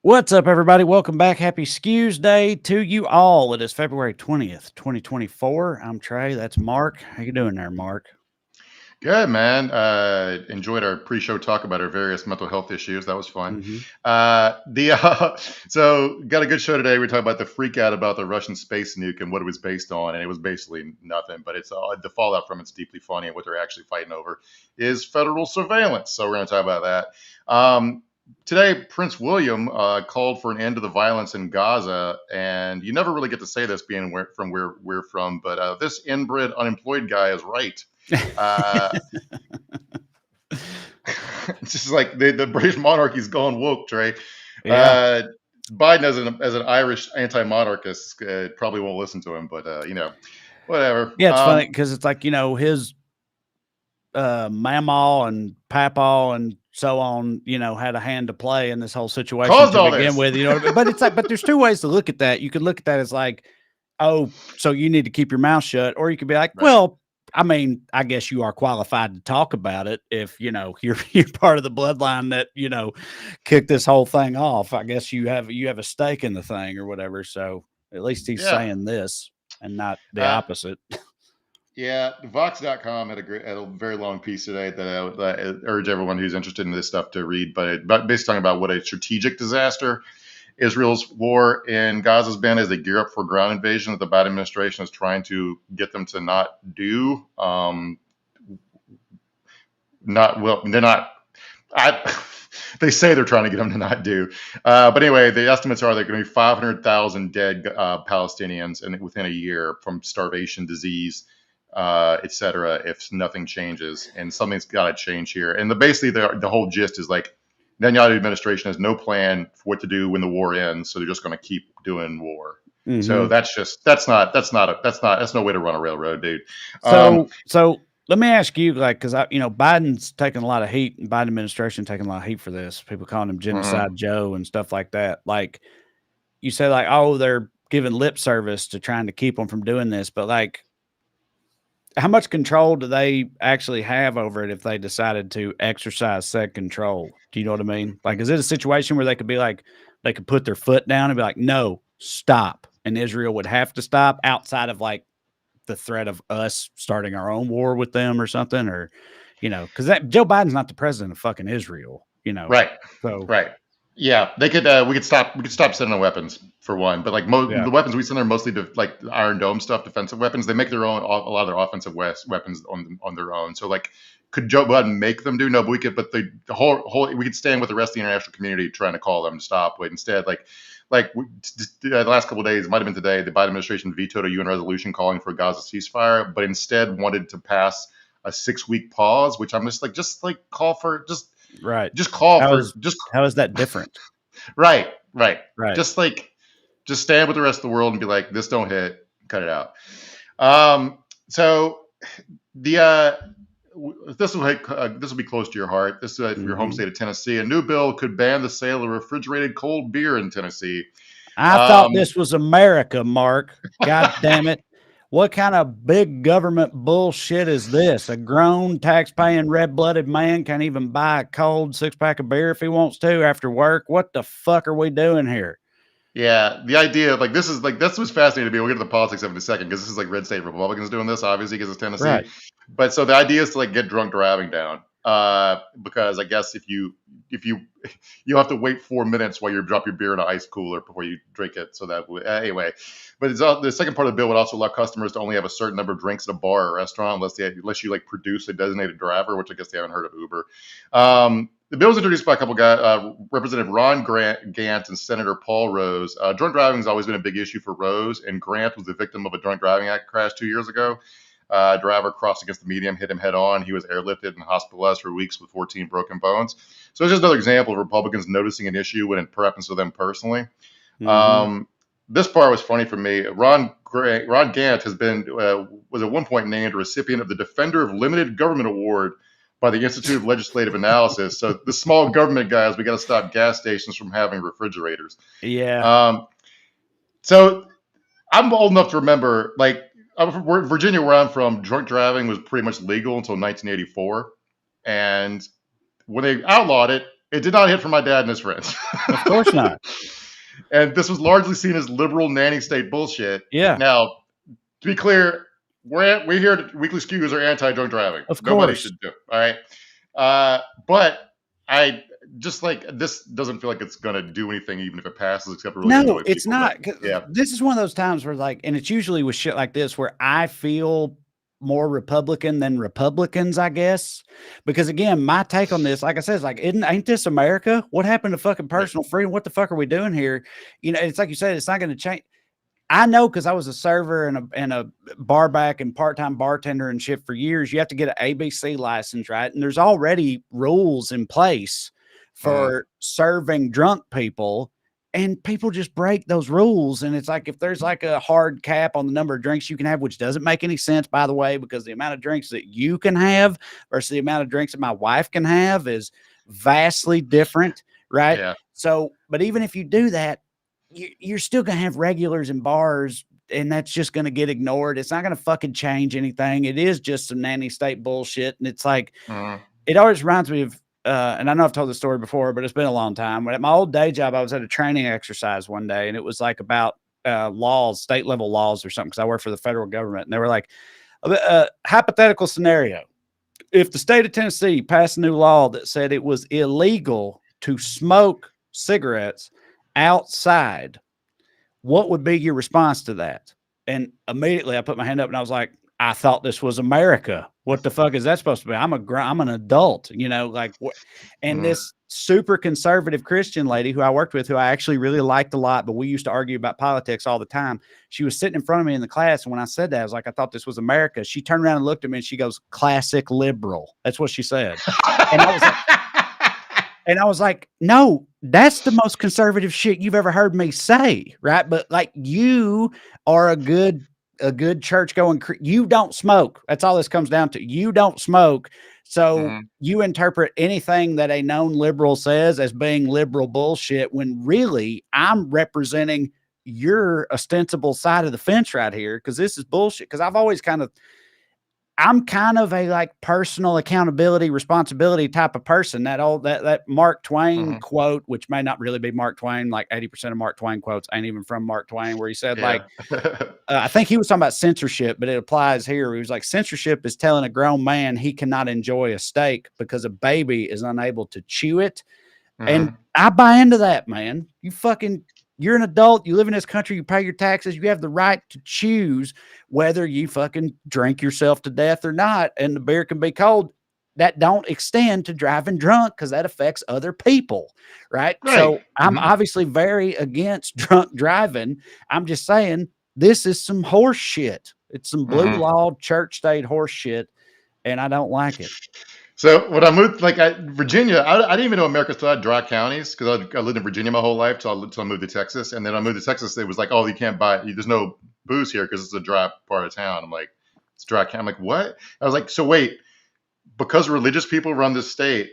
What's up, everybody? Welcome back. Happy Skews Day to you all. It is February 20th, 2024. I'm Trae. That's Mark. How you doing there, Mark? Good, man. Enjoyed our pre-show talk about our various mental health issues. That was fun. Mm-hmm. The So got a good show today. We're talking about the freak out about the Russian space nuke and what it was based on, and it was basically nothing. But it's the fallout from it's deeply funny, and what they're actually fighting over is federal surveillance. So we're going to talk about that. Today, Prince William called for an end to the violence in Gaza, and you never really get to say this being from where we're from, but this inbred unemployed guy is right. Uh, it's just like the British monarchy's gone woke, Trey. Yeah. Uh, Biden, as an Irish anti-monarchist, probably won't listen to him, but whatever. Yeah, it's funny because it's like, his mamaw and papaw and so on, had a hand to play in this whole situation Caused to all begin this. with. But it's like, but there's two ways to look at that. You could look at that as like, oh, so you need to keep your mouth shut, or you could be like, Right. well, I mean, I guess you are qualified to talk about it if you're part of the bloodline that kicked this whole thing off. I guess you have a stake in the thing or whatever. So at least he's Yeah. saying this and not the Uh, opposite. yeah. Vox.com had a very long piece today that I urge everyone who's interested in this stuff to read, but basically talking about what a strategic disaster Israel's war in Gaza has been as they gear up for ground invasion that the Biden administration is trying to get them to not do. Not well, they're not. I, they say they're trying to get them to not do. But anyway, the estimates are they're going to be 500,000 dead Palestinians within a year from starvation, disease, etc. If nothing changes, and something's got to change here. And basically, the whole gist is like Netanyahu administration has no plan for what to do when the war ends, so they're just going to keep doing war. So Mm-hmm. that's no way to run a railroad, dude. Um, So let me ask you, like, because Biden's taking a lot of heat, and Biden administration taking a lot of heat for this. People calling him mhm. Genocide Joe and stuff like that. Like, you say, like, oh, they're giving lip service to trying to keep them from doing this, but like, how much control do they actually have over it if they decided to exercise said control? Do you know what I mean? Like, is it a situation where they could be like, they could put their foot down and be like, no, stop, and Israel would have to stop outside of like the threat of us starting our own war with them or something, or because that Joe Biden's not the president of fucking Israel, Right, So right. Yeah, they could. We could stop sending weapons for one, but like yeah, the weapons we send are mostly like Iron Dome stuff, defensive weapons. They make their own a lot of their offensive weapons on their own. So like, could Joe Biden make them do? No, but we could. But the whole we could stand with the rest of the international community trying to call them to stop. But instead, the last couple of days, it might have been today, the Biden administration vetoed a UN resolution calling for a Gaza ceasefire, but instead wanted to pass a 6 week pause, which I'm just like call for right. just call How for is just how is that different? right. Right. Just stand with the rest of the world and be like, this don't hit, cut it out. So the this will be close to your heart. This from your home Hmm. state of Tennessee. A new bill could ban the sale of refrigerated cold beer in Tennessee. I thought Um, this was America, Mark. God damn it. What kind of big government bullshit is this? A grown, tax-paying, red-blooded man can't even buy a cold six-pack of beer if he wants to after work. What the fuck are we doing here? Yeah, the idea of like this was fascinating to me. We'll get to the politics of it in a second because this is like red state Republicans doing this, obviously because it's Tennessee. Right. But so the idea is to like get drunk driving down, because I guess if you you have to wait 4 minutes while you drop your beer in an ice cooler before you drink it. So that anyway, but the second part of the bill would also allow customers to only have a certain number of drinks at a bar or restaurant unless you like produce a designated driver, which I guess they haven't heard of Uber. The bill was introduced by a couple guys, Representative Ron Gant and Senator Paul Rose. Drunk driving has always been a big issue for Rose, and Grant was the victim of a drunk driving act crash 2 years ago. Driver crossed against the median, hit him head on. He was airlifted and hospitalized for weeks with 14 broken bones. So it's just another example of Republicans noticing an issue when it happens to them personally. Mhm. Um, this part was funny for me. Ron Gant was at one point named a recipient of the Defender of Limited Government Award by the Institute of Legislative Analysis. So the small government guys, we got to stop gas stations from having refrigerators. Yeah. Um, so I'm old enough to remember, like, Virginia, where I'm from, drunk driving was pretty much legal until 1984, and when they outlawed it, It did not hit for my dad and his friends. Of course not. And this was largely seen as liberal nanny state bullshit. Yeah, Now, to be clear, we here at Weekly Skews are anti-drunk driving. of Nobody course. should do it. All right. But I just like this doesn't feel like it's gonna do anything, even if it passes, except to really No, annoy it's people. not. Yeah. This is one of those times where, like, and it's usually with shit like this where I feel more Republican than Republicans, I guess. Because again, my take on this, like I said, is like, ain't this America? What happened to fucking personal freedom? What the fuck are we doing here? You know, it's like you said, it's not going to change. I know because I was a server and a bar back and part-time bartender and shit for years. You have to get an ABC license, right? And there's already rules in place for serving drunk people, and people just break those rules. And it's like, if there's like a hard cap on the number of drinks you can have, which doesn't make any sense, by the way, because the amount of drinks that you can have versus the amount of drinks that my wife can have is vastly different, right? Yeah. So, but even if you do that, you're still going to have regulars in bars, and that's just going to get ignored. It's not going to fucking change anything. It is just some nanny state bullshit. And it's like, it always reminds me of, and I know I've told the story before, but it's been a long time. When at my old day job, I was at a training exercise one day, and it was like about laws, state level laws or something, because I work for the federal government. And they were like, hypothetical scenario. If the state of Tennessee passed a new law that said it was illegal to smoke cigarettes outside, what would be your response to that? And immediately I put my hand up and I was like, I thought this was America. What the fuck is that supposed to be? I'm an adult, you know, like what? And this super conservative Christian lady who I worked with, who I actually really liked a lot, but we used to argue about politics all the time. She was sitting in front of me in the class. And when I said that, I was like, I thought this was America. She turned around and looked at me and she goes, classic liberal. That's what she said. And I was like, no, that's the most conservative shit you've ever heard me say, right? But like, you are a good church going, you don't smoke. That's all this comes down to. You don't smoke. So you interpret anything that a known liberal says as being liberal bullshit, when really I'm representing your ostensible side of the fence right here, because this is bullshit. Because I'm kind of a like personal accountability, responsibility type of person. That Mark Twain quote, which may not really be Mark Twain, like 80% of Mark Twain quotes ain't even from Mark Twain, where he said like, I think he was talking about censorship, but it applies here. He was like, censorship is telling a grown man he cannot enjoy a steak because a baby is unable to chew it. And I buy into that, man. You're an adult. You live in this country. You pay your taxes. You have the right to choose whether you fucking drink yourself to death or not. And the beer can be cold. That don't extend to driving drunk, because that affects other people. Right. So I'm obviously very against drunk driving. I'm just saying, this is some horse shit. It's some blue law church state horse shit. And I don't like it. So when I moved, Virginia, I didn't even know America still had dry counties, because I lived in Virginia my whole life till I moved to Texas. And then I moved to Texas. It was like, oh, you can't there's no booze here because it's a dry part of town. I'm like, it's dry county. I'm like, what? I was like, so wait, because religious people run this state,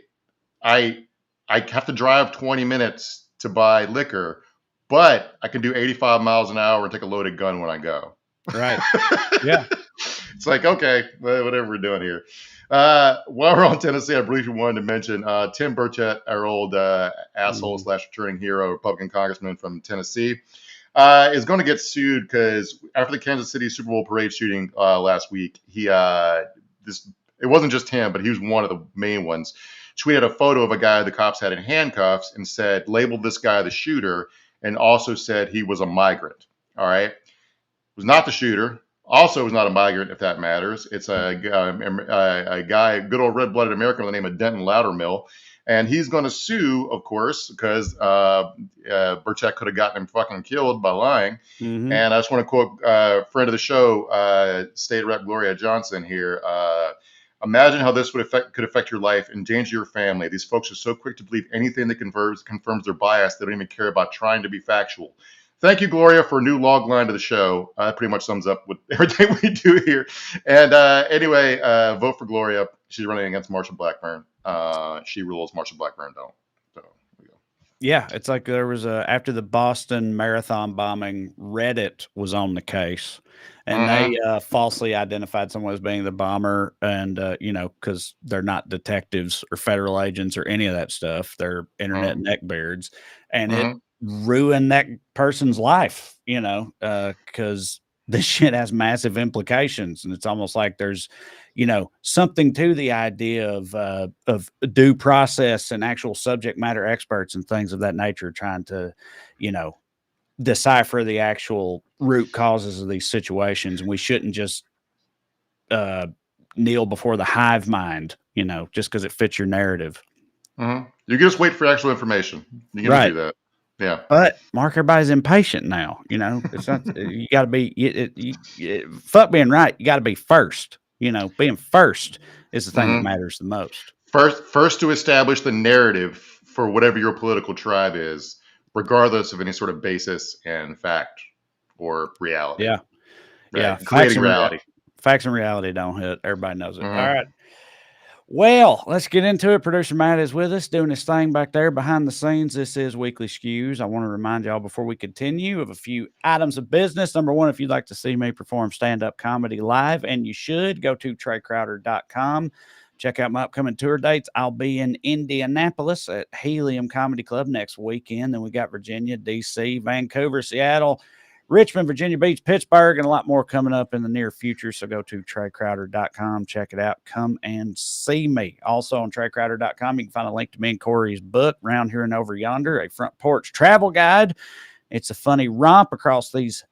I have to drive 20 minutes to buy liquor, but I can do 85 miles an hour and take a loaded gun when I go. Right. Yeah. It's like, okay, whatever we're doing here. While we're on Tennessee, I briefly wanted to mention Tim Burchett, our old asshole / returning hero, Republican congressman from Tennessee, is going to get sued because after the Kansas City Super Bowl parade shooting last week, it wasn't just him, but he was one of the main ones. Tweeted a photo of a guy the cops had in handcuffs and labeled this guy the shooter, and also said he was a migrant. All right. Was not the shooter. Also was not a migrant, if that matters. It's a guy, good old red-blooded American by the name of Denton Loudermill. And he's going to sue, of course, because Burchett could have gotten him fucking killed by lying. And I just want to quote friend of the show, State Rep Gloria Johnson here. Imagine how this could affect your life, endanger your family. These folks are so quick to believe anything that confirms their bias. They don't even care about trying to be factual. Thank you, Gloria, for a new log line to the show. That pretty much sums up with everything we do here. And anyway, vote for Gloria. She's running against Marsha Blackburn. She rules. Marsha Blackburn don't. So there we go. Yeah, it's like there was after the Boston Marathon bombing, Reddit was on the case, and they Mm-hmm. falsely identified someone as being the bomber, and because they're not detectives or federal agents or any of that stuff, they're internet neckbeards, and it Mm-hmm. ruined that person's life, because this shit has massive implications, and it's almost like there's something to the idea of due process and actual subject matter experts and things of that nature trying to, you know, decipher the actual root causes of these situations. And we shouldn't just uh, kneel before the hive mind, just because it fits your narrative. Mm-hmm. You can just wait for actual information. You can just Right. do that. Yeah. But Mark, everybody's impatient now. It's not. You got to be. Fuck being right. You got to be first. Being first is the thing that Mm-hmm. matters the most. First to establish the narrative for whatever your political tribe is, regardless of any sort of basis and fact or reality. Yeah, Right. yeah. Creating reality. Facts and reality don't hit. Everybody knows it. All Mm-hmm. right. Well, let's get into it. Producer Matt is with us doing his thing back there behind the scenes. This is Weekly Skews. I want to remind y'all before we continue of a few items of business. Number one, if you'd like to see me perform stand-up comedy live, and you should, go to TraeCrowder.com. Check out my upcoming tour dates. I'll be in Indianapolis at Helium Comedy Club next weekend. Then we got Virginia, D.C., Vancouver, Seattle, Richmond, Virginia Beach, Pittsburgh, and a lot more coming up in the near future. So go to TraeCrowder.com, check it out, come and see me. Also on TraeCrowder.com, you can find a link to me and Corey's book, Round Here and Over Yonder, a front porch travel guide. It's a funny romp across these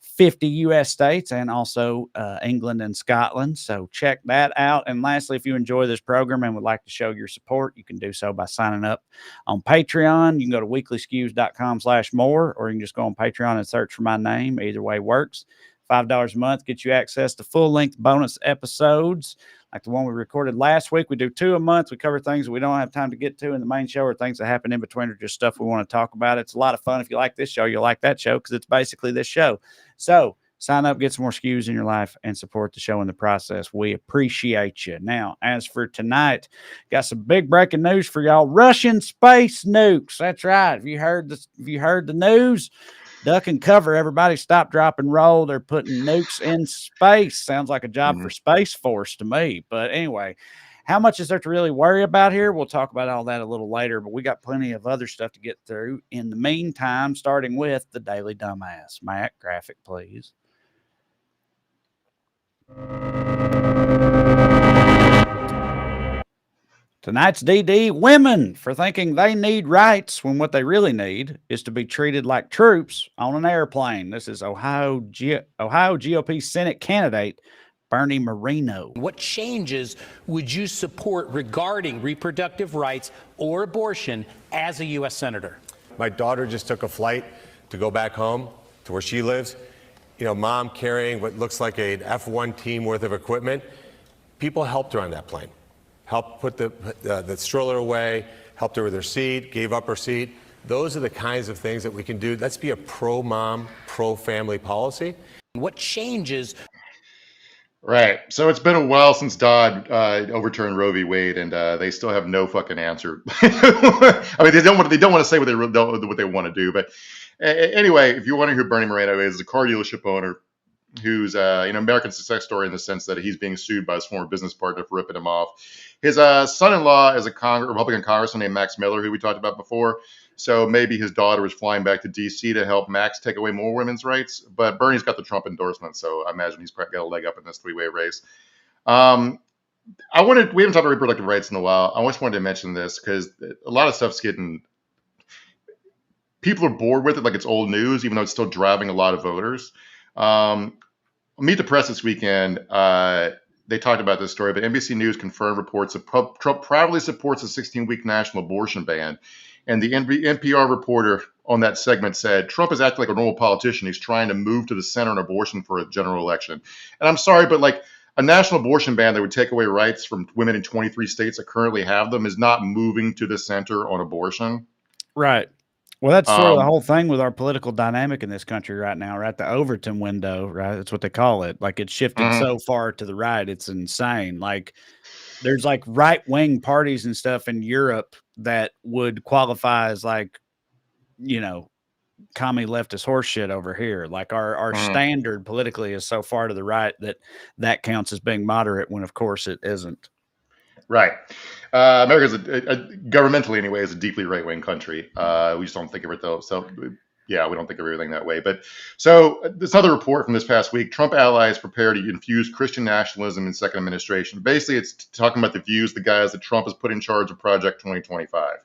50 U.S. states and also England and Scotland. So check that out. And lastly, if you enjoy this program and would like to show your support, you can do so by signing up on Patreon. You can go to weeklyskews.com/more, or you can just go on Patreon and search for my name. Either way works. $5 a month gets you access to full-length bonus episodes like the one we recorded last week. We do 2 a month. We cover things that we don't have time to get to in the main show, or things that happen in between, or just stuff we want to talk about. It's a lot of fun. If you like this show, you'll like that show, because it's basically this show. So sign up, get some more skews in your life, and support the show in the process. We appreciate you. Now, as for tonight, got some big breaking news for y'all. Russian space nukes. That's right. Have you heard the news? Duck and cover, everybody. Stop, drop, and roll. They're putting nukes in space. Sounds like a job Mm-hmm. for Space Force to me. But anyway, how much is there to really worry about here? We'll talk about all that a little later, but we got plenty of other stuff to get through in the meantime, starting with the Daily Dumbass. Matt, graphic, please. Tonight's DD, women for thinking they need rights when what they really need is to be treated like troops on an airplane. This is Ohio GOP Senate candidate Bernie Moreno. What changes would you support regarding reproductive rights or abortion as a U.S. Senator? My daughter just took a flight to go back home to where she lives. Mom carrying what looks like an F1 team worth of equipment. People helped her on that plane. Helped put the stroller away, helped her with her seat, gave up her seat. Those are the kinds of things that we can do. Let's be a pro-mom, pro-family policy. What changes? Right. So it's been a while since Dodd overturned Roe v. Wade, and they still have no fucking answer. I mean, they don't want to say what they want to do. But anyway, if you want to hear who Bernie Moreno is, a car dealership owner who's American success story in the sense that he's being sued by his former business partner for ripping him off. His son-in-law is a Republican congressman named Max Miller, who we talked about before. So maybe his daughter was flying back to D.C. to help Max take away more women's rights. But Bernie's got the Trump endorsement, so I imagine he's got a leg up in this three-way race. We haven't talked about reproductive rights in a while. I just wanted to mention this because a lot of stuff's people are bored with it like it's old news, even though it's still driving a lot of voters. Meet the Press this weekend. They talked about this story, but NBC News confirmed reports that Trump proudly supports a 16-week national abortion ban. And the NPR reporter on that segment said, Trump is acting like a normal politician. He's trying to move to the center on abortion for a general election. And I'm sorry, but like a national abortion ban that would take away rights from women in 23 states that currently have them is not moving to the center on abortion. Right. Well, that's sort of the whole thing with our political dynamic in this country right now, right? The Overton window, right? That's what they call it. Like, it's shifted so far to the right. It's insane. Like, there's like right-wing parties and stuff in Europe that would qualify as like you know, commie leftist horse shit over here. Like our standard politically is so far to the right that counts as being moderate when of course it isn't. Right. America's governmentally anyway is a deeply right wing country. We just don't think of it though. So yeah, we don't think of everything that way. But so this other report from this past week: Trump allies prepare to infuse Christian nationalism in second administration. Basically, it's talking about the views the guys that Trump has put in charge of Project 2025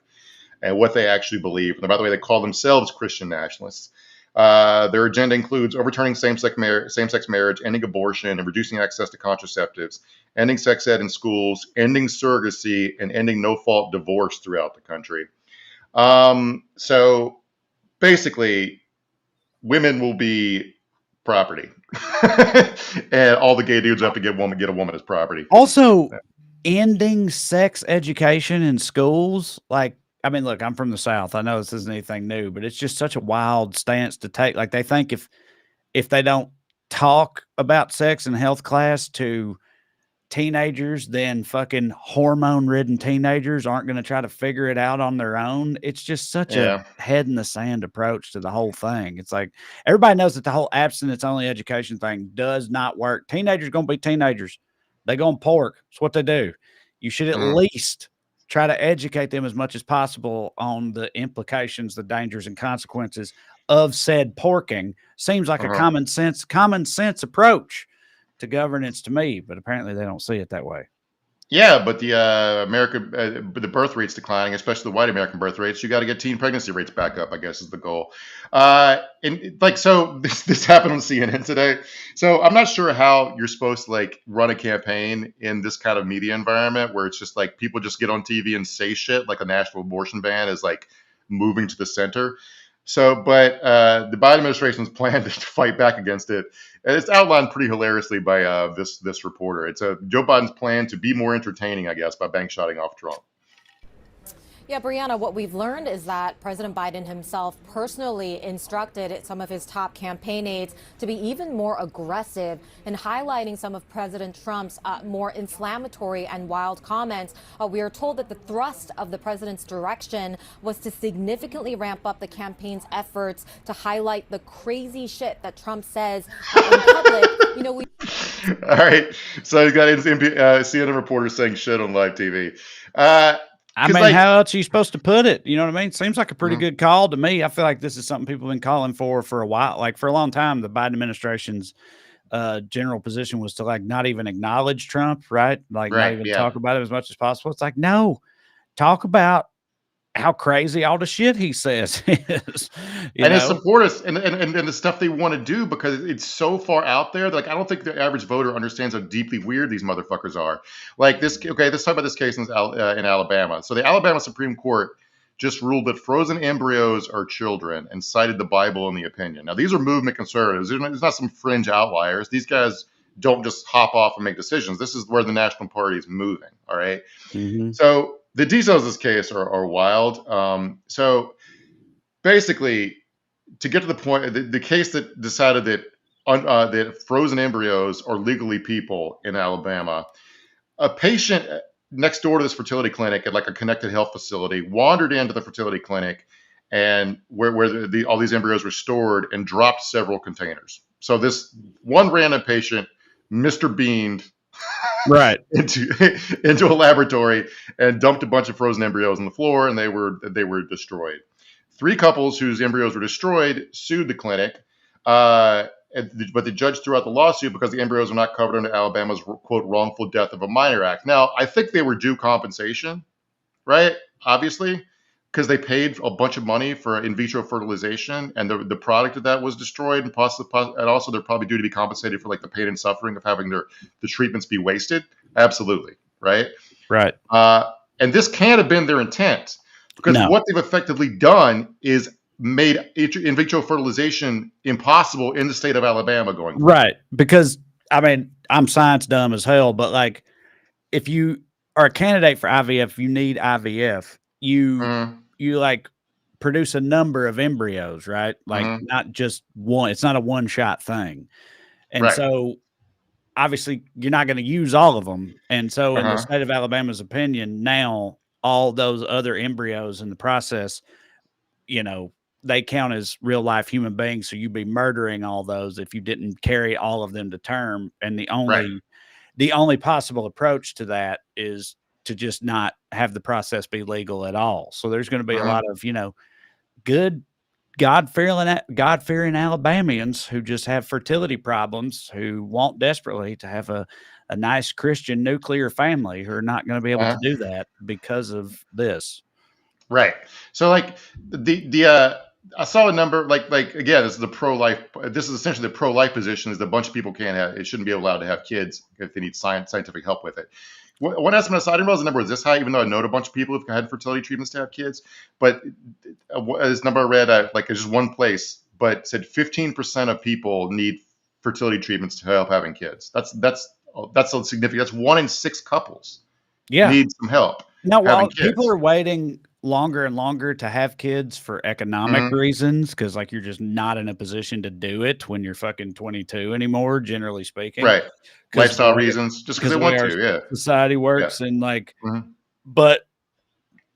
and what they actually believe. And by the way, they call themselves Christian nationalists. Their agenda includes overturning same-sex marriage, ending abortion, and reducing access to contraceptives, ending sex ed in schools, ending surrogacy, and ending no-fault divorce throughout the country. So basically, women will be property, and all the gay dudes have to get a woman as property. Also, ending sex education in schools, like. I mean, look, I'm from the South. I know this isn't anything new, but it's just such a wild stance to take. Like they think if they don't talk about sex in health class to teenagers, then fucking hormone-ridden teenagers aren't going to try to figure it out on their own. It's just such a head in the sand approach to the whole thing. It's like everybody knows that the whole abstinence-only education thing does not work. Teenagers going to be teenagers. They going pork. It's what they do. You should at least try to educate them as much as possible on the implications, the dangers, and consequences of said porking. Seems like a common sense approach to governance to me, but apparently they don't see it that way. Yeah, but the the birth rate's declining, especially the white American birth rates. You got to get teen pregnancy rates back up, I guess, is the goal. And like, so this happened on CNN today. So I'm not sure how you're supposed to like run a campaign in this kind of media environment where it's just like people just get on TV and say shit like a national abortion ban is like moving to the center. So, but the Biden administration's plan to fight back against it, and it's outlined pretty hilariously by this reporter. It's Joe Biden's plan to be more entertaining, I guess, by bank shotting off Trump. Yeah, Brianna, what we've learned is that President Biden himself personally instructed some of his top campaign aides to be even more aggressive in highlighting some of President Trump's more inflammatory and wild comments. We are told that the thrust of the president's direction was to significantly ramp up the campaign's efforts to highlight the crazy shit that Trump says in public. You know, All right. So he's got CNN reporter saying shit on live TV. I mean, how else are you supposed to put it? You know what I mean? Seems like a pretty good call to me. I feel like this is something people have been calling for a while. Like for a long time, the Biden administration's general position was to like not even acknowledge Trump, right? Like not even talk about it as much as possible. It's like, no, talk about how crazy all the shit he says is. And his supporters and the stuff they want to do because it's so far out there. Like, I don't think the average voter understands how deeply weird these motherfuckers are. Like this. Okay, let's talk about this case in Alabama. So the Alabama Supreme Court just ruled that frozen embryos are children and cited the Bible in the opinion. Now, these are movement conservatives. There's not some fringe outliers. These guys don't just hop off and make decisions. This is where the National Party is moving. All right. So the details of this case are wild. So basically, to get to the point, the case that decided that frozen embryos are legally people in Alabama, a patient next door to this fertility clinic at like a connected health facility wandered into the fertility clinic and where all these embryos were stored and dropped several containers. So this one random patient, Mr. Beaned, right into a laboratory and dumped a bunch of frozen embryos on the floor, and they were destroyed. 3 couples whose embryos were destroyed sued the clinic, but the judge threw out the lawsuit because the embryos were not covered under Alabama's quote wrongful death of a minor act. Now, I think they were due compensation, right? Obviously, because they paid a bunch of money for in vitro fertilization, and the product of that was destroyed, and also they're probably due to be compensated for like the pain and suffering of having the treatments be wasted. Absolutely, right? Right. And this can't have been their intent, because what they've effectively done is made in vitro fertilization impossible in the state of Alabama going forward. Right. Because I mean, I'm science dumb as hell, but like if you are a candidate for IVF, you need IVF. You like produce a number of embryos, right? Like not just one. It's not a one-shot thing. And so obviously you're not going to use all of them. And so in the state of Alabama's opinion, now all those other embryos in the process, you know, they count as real life human beings. So you'd be murdering all those if you didn't carry all of them to term. And the only possible approach to that is to just not have the process be legal at all. So there's going to be a lot of, good God-fearing Alabamians who just have fertility problems, who want desperately to have a nice Christian nuclear family, who are not going to be able to do that because of this. Right. So like I saw a number like again, this is the pro-life. This is essentially the pro-life position is that a bunch of people it shouldn't be allowed to have kids if they need scientific help with it. One estimate I saw, I didn't realize the number was this high, even though I know a bunch of people who've had fertility treatments to have kids. But this number I read, like it's just one place, but said 15% of people need fertility treatments to help having kids. That's so significant. That's 1 in 6 couples need some help. Now, while people are waiting longer and longer to have kids for economic reasons, because like you're just not in a position to do it when you're fucking 22 anymore, generally speaking. Right. Lifestyle reasons, just because they want to. Yeah. Society works and like, but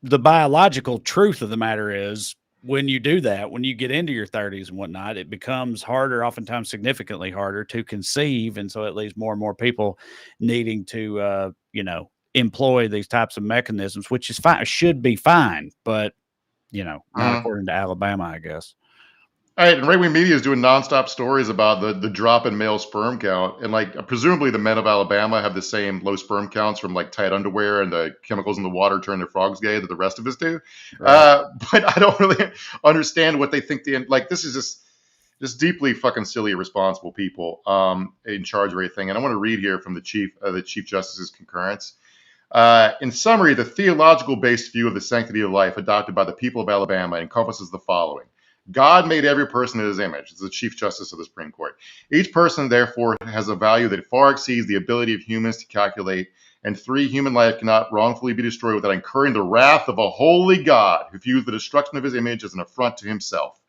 the biological truth of the matter is, when you do that, when you get into your 30s and whatnot, it becomes harder, oftentimes significantly harder to conceive. And so it leaves more and more people needing to, employ these types of mechanisms, which is fine, should be fine, but not according to Alabama, I guess. All right, and right wing media is doing nonstop stories about the drop in male sperm count, and like presumably the men of Alabama have the same low sperm counts from like tight underwear and the chemicals in the water turn their frogs gay that the rest of us do. Right. But I don't really understand what they think. This is just deeply fucking silly, irresponsible people in charge of everything. And I want to read here from the Chief Justice's concurrence. In summary, the theological-based view of the sanctity of life adopted by the people of Alabama encompasses the following. God made every person in his image. This is the Chief Justice of the Supreme Court. Each person, therefore, has a value that far exceeds the ability of humans to calculate. And 3, human life cannot wrongfully be destroyed without incurring the wrath of a holy God who views the destruction of his image as an affront to himself.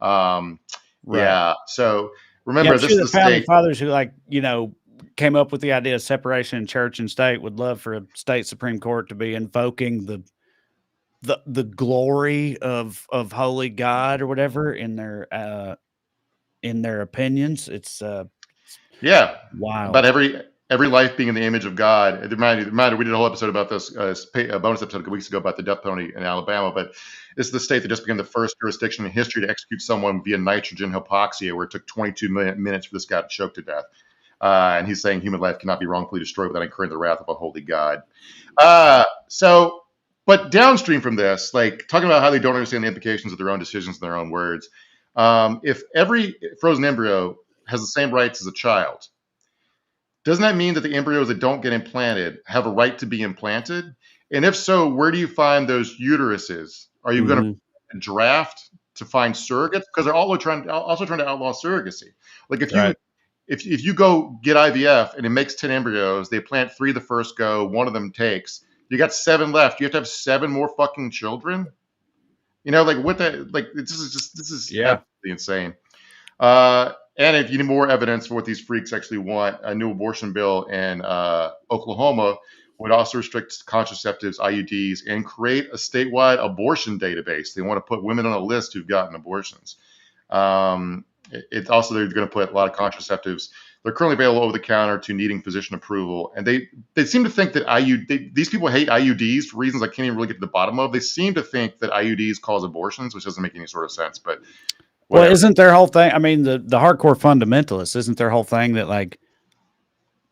Yeah. So remember, this is the founding fathers who came up with the idea of separation in church and state would love for a state Supreme Court to be invoking the glory of holy God or whatever in their opinions. It's wild. But every life being in the image of God. It reminded we did a whole episode about this, a bonus episode a couple weeks ago about the death penalty in Alabama. But this is the state that just became the first jurisdiction in history to execute someone via nitrogen hypoxia, where it took 22 minutes for this guy to choke to death. And he's saying human life cannot be wrongfully destroyed without incurring the wrath of a holy God. But downstream from this, like talking about how they don't understand the implications of their own decisions in their own words. If every frozen embryo has the same rights as a child, doesn't that mean that the embryos that don't get implanted have a right to be implanted? And if so, where do you find those uteruses? Are you going to draft to find surrogates? Because they're also trying to outlaw surrogacy. Like if you go get IVF and it makes 10 embryos, they plant 3 the first go, 1 of them takes. You got 7 left. You have to have 7 more fucking children. This is absolutely insane. And if you need more evidence for what these freaks actually want, a new abortion bill in Oklahoma would also restrict contraceptives, IUDs, and create a statewide abortion database. They want to put women on a list who've gotten abortions. It's also, they're going to put a lot of contraceptives. They're currently available over the counter to needing physician approval. And they seem to think that these people hate IUDs for reasons I can't even really get to the bottom of. They seem to think that IUDs cause abortions, which doesn't make any sort of sense. But whatever. Well, isn't their whole thing? I mean, the hardcore fundamentalists, isn't their whole thing that like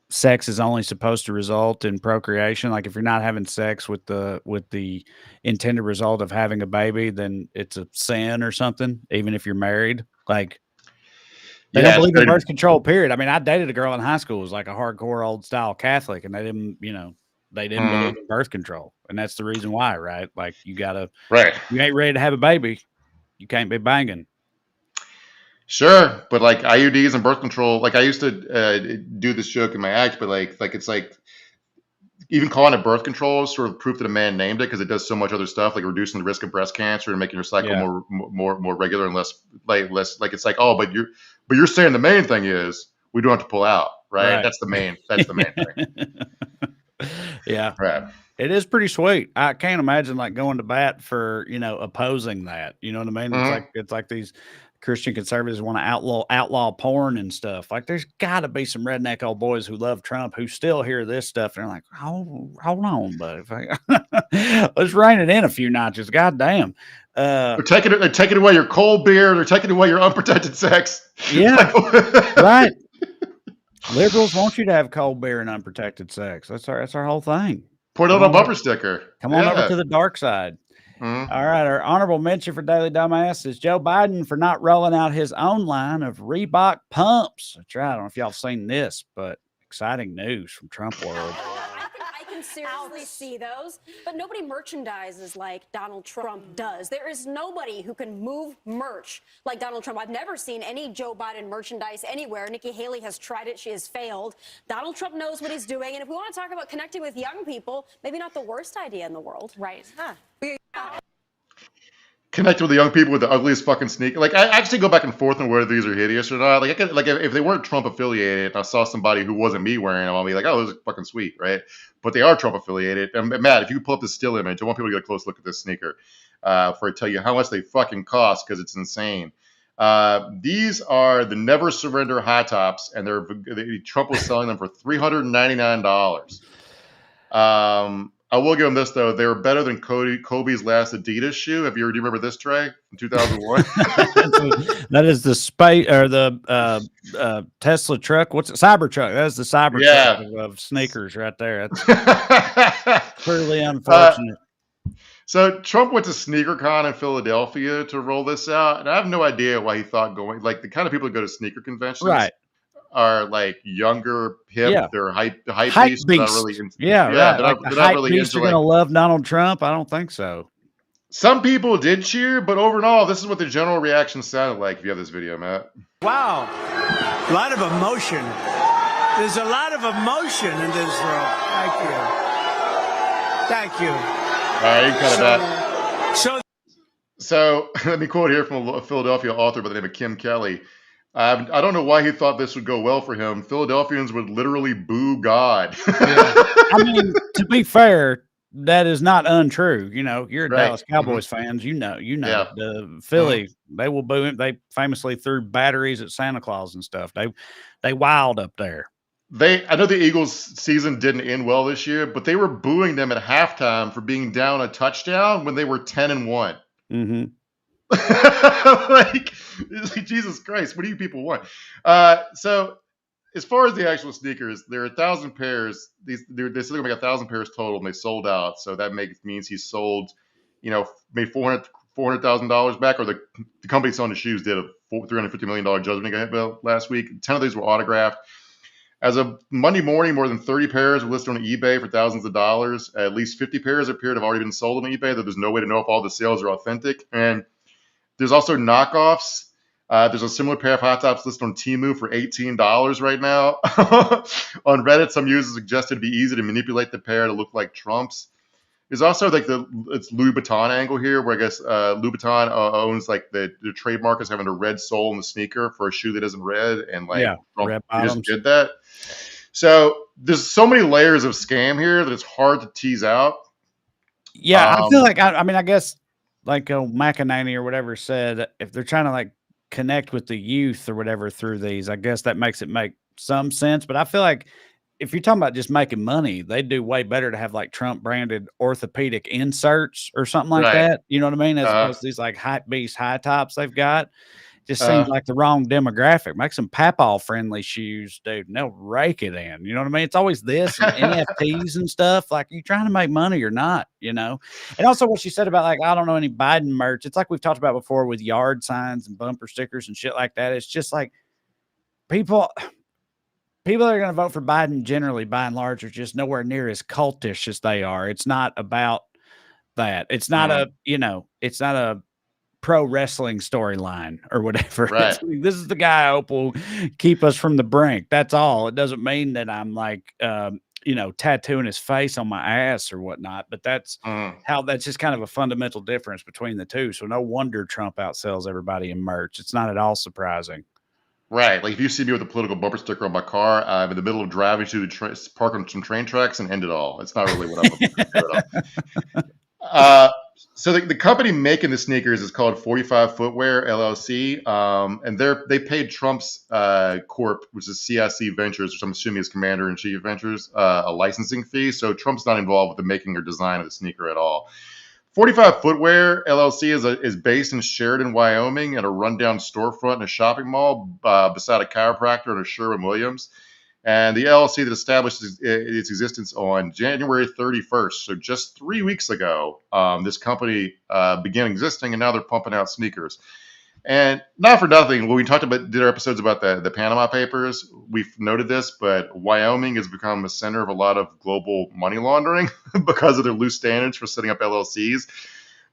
sex is only supposed to result in procreation? Like if you're not having sex with the intended result of having a baby, then it's a sin or something, even if you're married. Like they don't believe in birth control, period. I mean, I dated a girl in high school who was like a hardcore old style Catholic, and they didn't believe in birth control. And that's the reason why, right? Like you ain't ready to have a baby, you can't be banging. Sure, but like IUDs and birth control, like I used to do this joke in my act, but like it's like even calling it birth control is sort of proof that a man named it, because it does so much other stuff, like reducing the risk of breast cancer and making your cycle more regular and less like it's like, oh, but you're saying the main thing is we don't have to pull out, right? That's the main thing. Yeah. Right. It is pretty sweet. I can't imagine like going to bat for, opposing that. You know what I mean? It's like these Christian conservatives want to outlaw porn and stuff. Like there's got to be some redneck old boys who love Trump who still hear this stuff and they're like, hold on, buddy. Let's rein it in a few notches. God damn. They're taking away your cold beer. They're taking away your unprotected sex. Yeah. Right. Liberals want you to have cold beer and unprotected sex. That's our whole thing. Put it on a bumper sticker. Come on over to the dark side. All right. Our honorable mention for Daily Dumbass is Joe Biden for not rolling out his own line of Reebok pumps. That's right. I don't know if y'all have seen this, but exciting news from Trump world. I can seriously see those, but nobody merchandises like Donald Trump does. There is nobody who can move merch like Donald Trump. I've never seen any Joe Biden merchandise anywhere. Nikki Haley has tried it. She has failed. Donald Trump knows what he's doing. And if we want to talk about connecting with young people, maybe not the worst idea in the world. Right. Connect with the young people with the ugliest fucking sneaker. Like, I actually go back and forth on whether these are hideous or not. Like, if they weren't Trump affiliated and I saw somebody who wasn't me wearing them, I'll be like, oh, those are fucking sweet, right? But they are Trump affiliated. And Matt, if you pull up the still image, I want people to get a close look at this sneaker before I tell you how much they fucking cost, because it's insane. These are the Never Surrender high tops, and Trump was selling them for $399. I will give him this though; they were better than Kobe's last Adidas shoe. Do you remember this, Trae, from 2001? That is the space or the Tesla truck. What's it? Cybertruck. That is the Cybertruck of sneakers right there. That's truly unfortunate. So Trump went to SneakerCon in Philadelphia to roll this out, and I have no idea why he thought going like the kind of people who go to sneaker conventions, right, are like younger, hip. Yeah. They're hype beasts. Not really right. They're not really into. Are going to love Donald Trump? I don't think so. Some people did cheer, but overall, this is what the general reaction sounded like. If you have this video, Matt. Wow, a lot of emotion. There's a lot of emotion in this room. Thank you. All right, you can cut it back. So let me quote here from a Philadelphia author by the name of Kim Kelly. I don't know why he thought this would go well for him. Philadelphians would literally boo God. I mean, to be fair, that is not untrue. You're a Dallas Cowboys fans. The Philly, they will boo him. They famously threw batteries at Santa Claus and stuff. They wild up there. I know the Eagles season didn't end well this year, but they were booing them at halftime for being down a touchdown when they were 10-1. Mm-hmm. like Jesus Christ, what do you people want? So as far as the actual sneakers, there are 1,000 pairs. They said they're going to make 1,000 pairs total, and they sold out. So that means he sold, made $400,000 back, or the company selling the shoes did a $350 million judgment bill last week. 10 of these were autographed. As of Monday morning, more than 30 pairs were listed on eBay for thousands of dollars. At least 50 pairs appear to have already been sold on eBay, though there's no way to know if all the sales are authentic. And there's also knockoffs. There's a similar pair of hot tops listed on Temu for $18 right now. On Reddit, some users suggested it'd be easy to manipulate the pair to look like Trump's. There's also like it's Louis Vuitton angle here, where I guess Louis Vuitton owns like the trademark is having a red sole in the sneaker for a shoe that isn't red, and Trump just did that. So there's so many layers of scam here that it's hard to tease out. Yeah, I feel like I guess like McEnany or whatever said, if they're trying to like connect with the youth or whatever through these, I guess that makes it make some sense. But I feel like if you're talking about just making money, they'd do way better to have like Trump branded orthopedic inserts or something like that. You know what I mean? As opposed to these like hype beast high tops they've got. Just seems like the wrong demographic. Make some Papal friendly shoes, dude, and they'll rake it in. You know what I mean? It's always this and NFTs and stuff. Like, you trying to make money or not, And also what she said about like, I don't know any Biden merch. It's like we've talked about before with yard signs and bumper stickers and shit like that. It's just like people that are going to vote for Biden generally, by and large, are just nowhere near as cultish as they are. It's not about that. It's not it's not a pro wrestling storyline or whatever. Right. This is the guy I hope will keep us from the brink. That's all. It doesn't mean that I'm like, tattooing his face on my ass or whatnot, but that's that's just kind of a fundamental difference between the two. So no wonder Trump outsells everybody in merch. It's not at all surprising. Right. Like if you see me with a political bumper sticker on my car, I'm in the middle of driving to park on some train tracks and end it all. It's not really what I'm looking for at all. So the company making the sneakers is called 45 Footwear LLC, and they paid Trump's corp, which is CIC Ventures, which I'm assuming is Commander in Chief Ventures, a licensing fee. So Trump's not involved with the making or design of the sneaker at all. 45 Footwear LLC is based in Sheridan, Wyoming, at a rundown storefront in a shopping mall beside a chiropractor and a Sherwin-Williams. And the LLC that established its existence on January 31st, so just 3 weeks ago, this company began existing, and now they're pumping out sneakers. And not for nothing, when we did our episodes about the Panama Papers, we've noted this, but Wyoming has become a center of a lot of global money laundering because of their loose standards for setting up LLCs.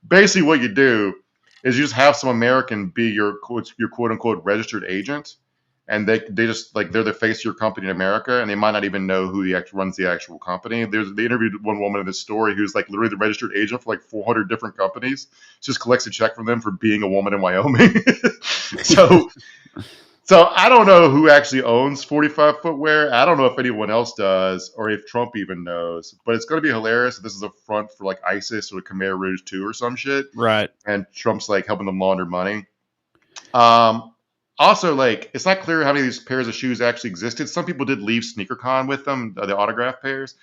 Basically, what you do is you just have some American be your quote unquote registered agent. And they just like they're the face of your company in America, and they might not even know who runs the actual company. They interviewed one woman in this story who's like literally the registered agent for like 400 different companies. Just collects a check from them for being a woman in Wyoming. So I don't know who actually owns 45 Footwear. I don't know if anyone else does, or if Trump even knows. But it's going to be hilarious if this is a front for like ISIS or Khmer Rouge 2 or some shit. Right. And Trump's like helping them launder money. Also, like, it's not clear how many of these pairs of shoes actually existed. Some people did leave SneakerCon with them, the autograph pairs.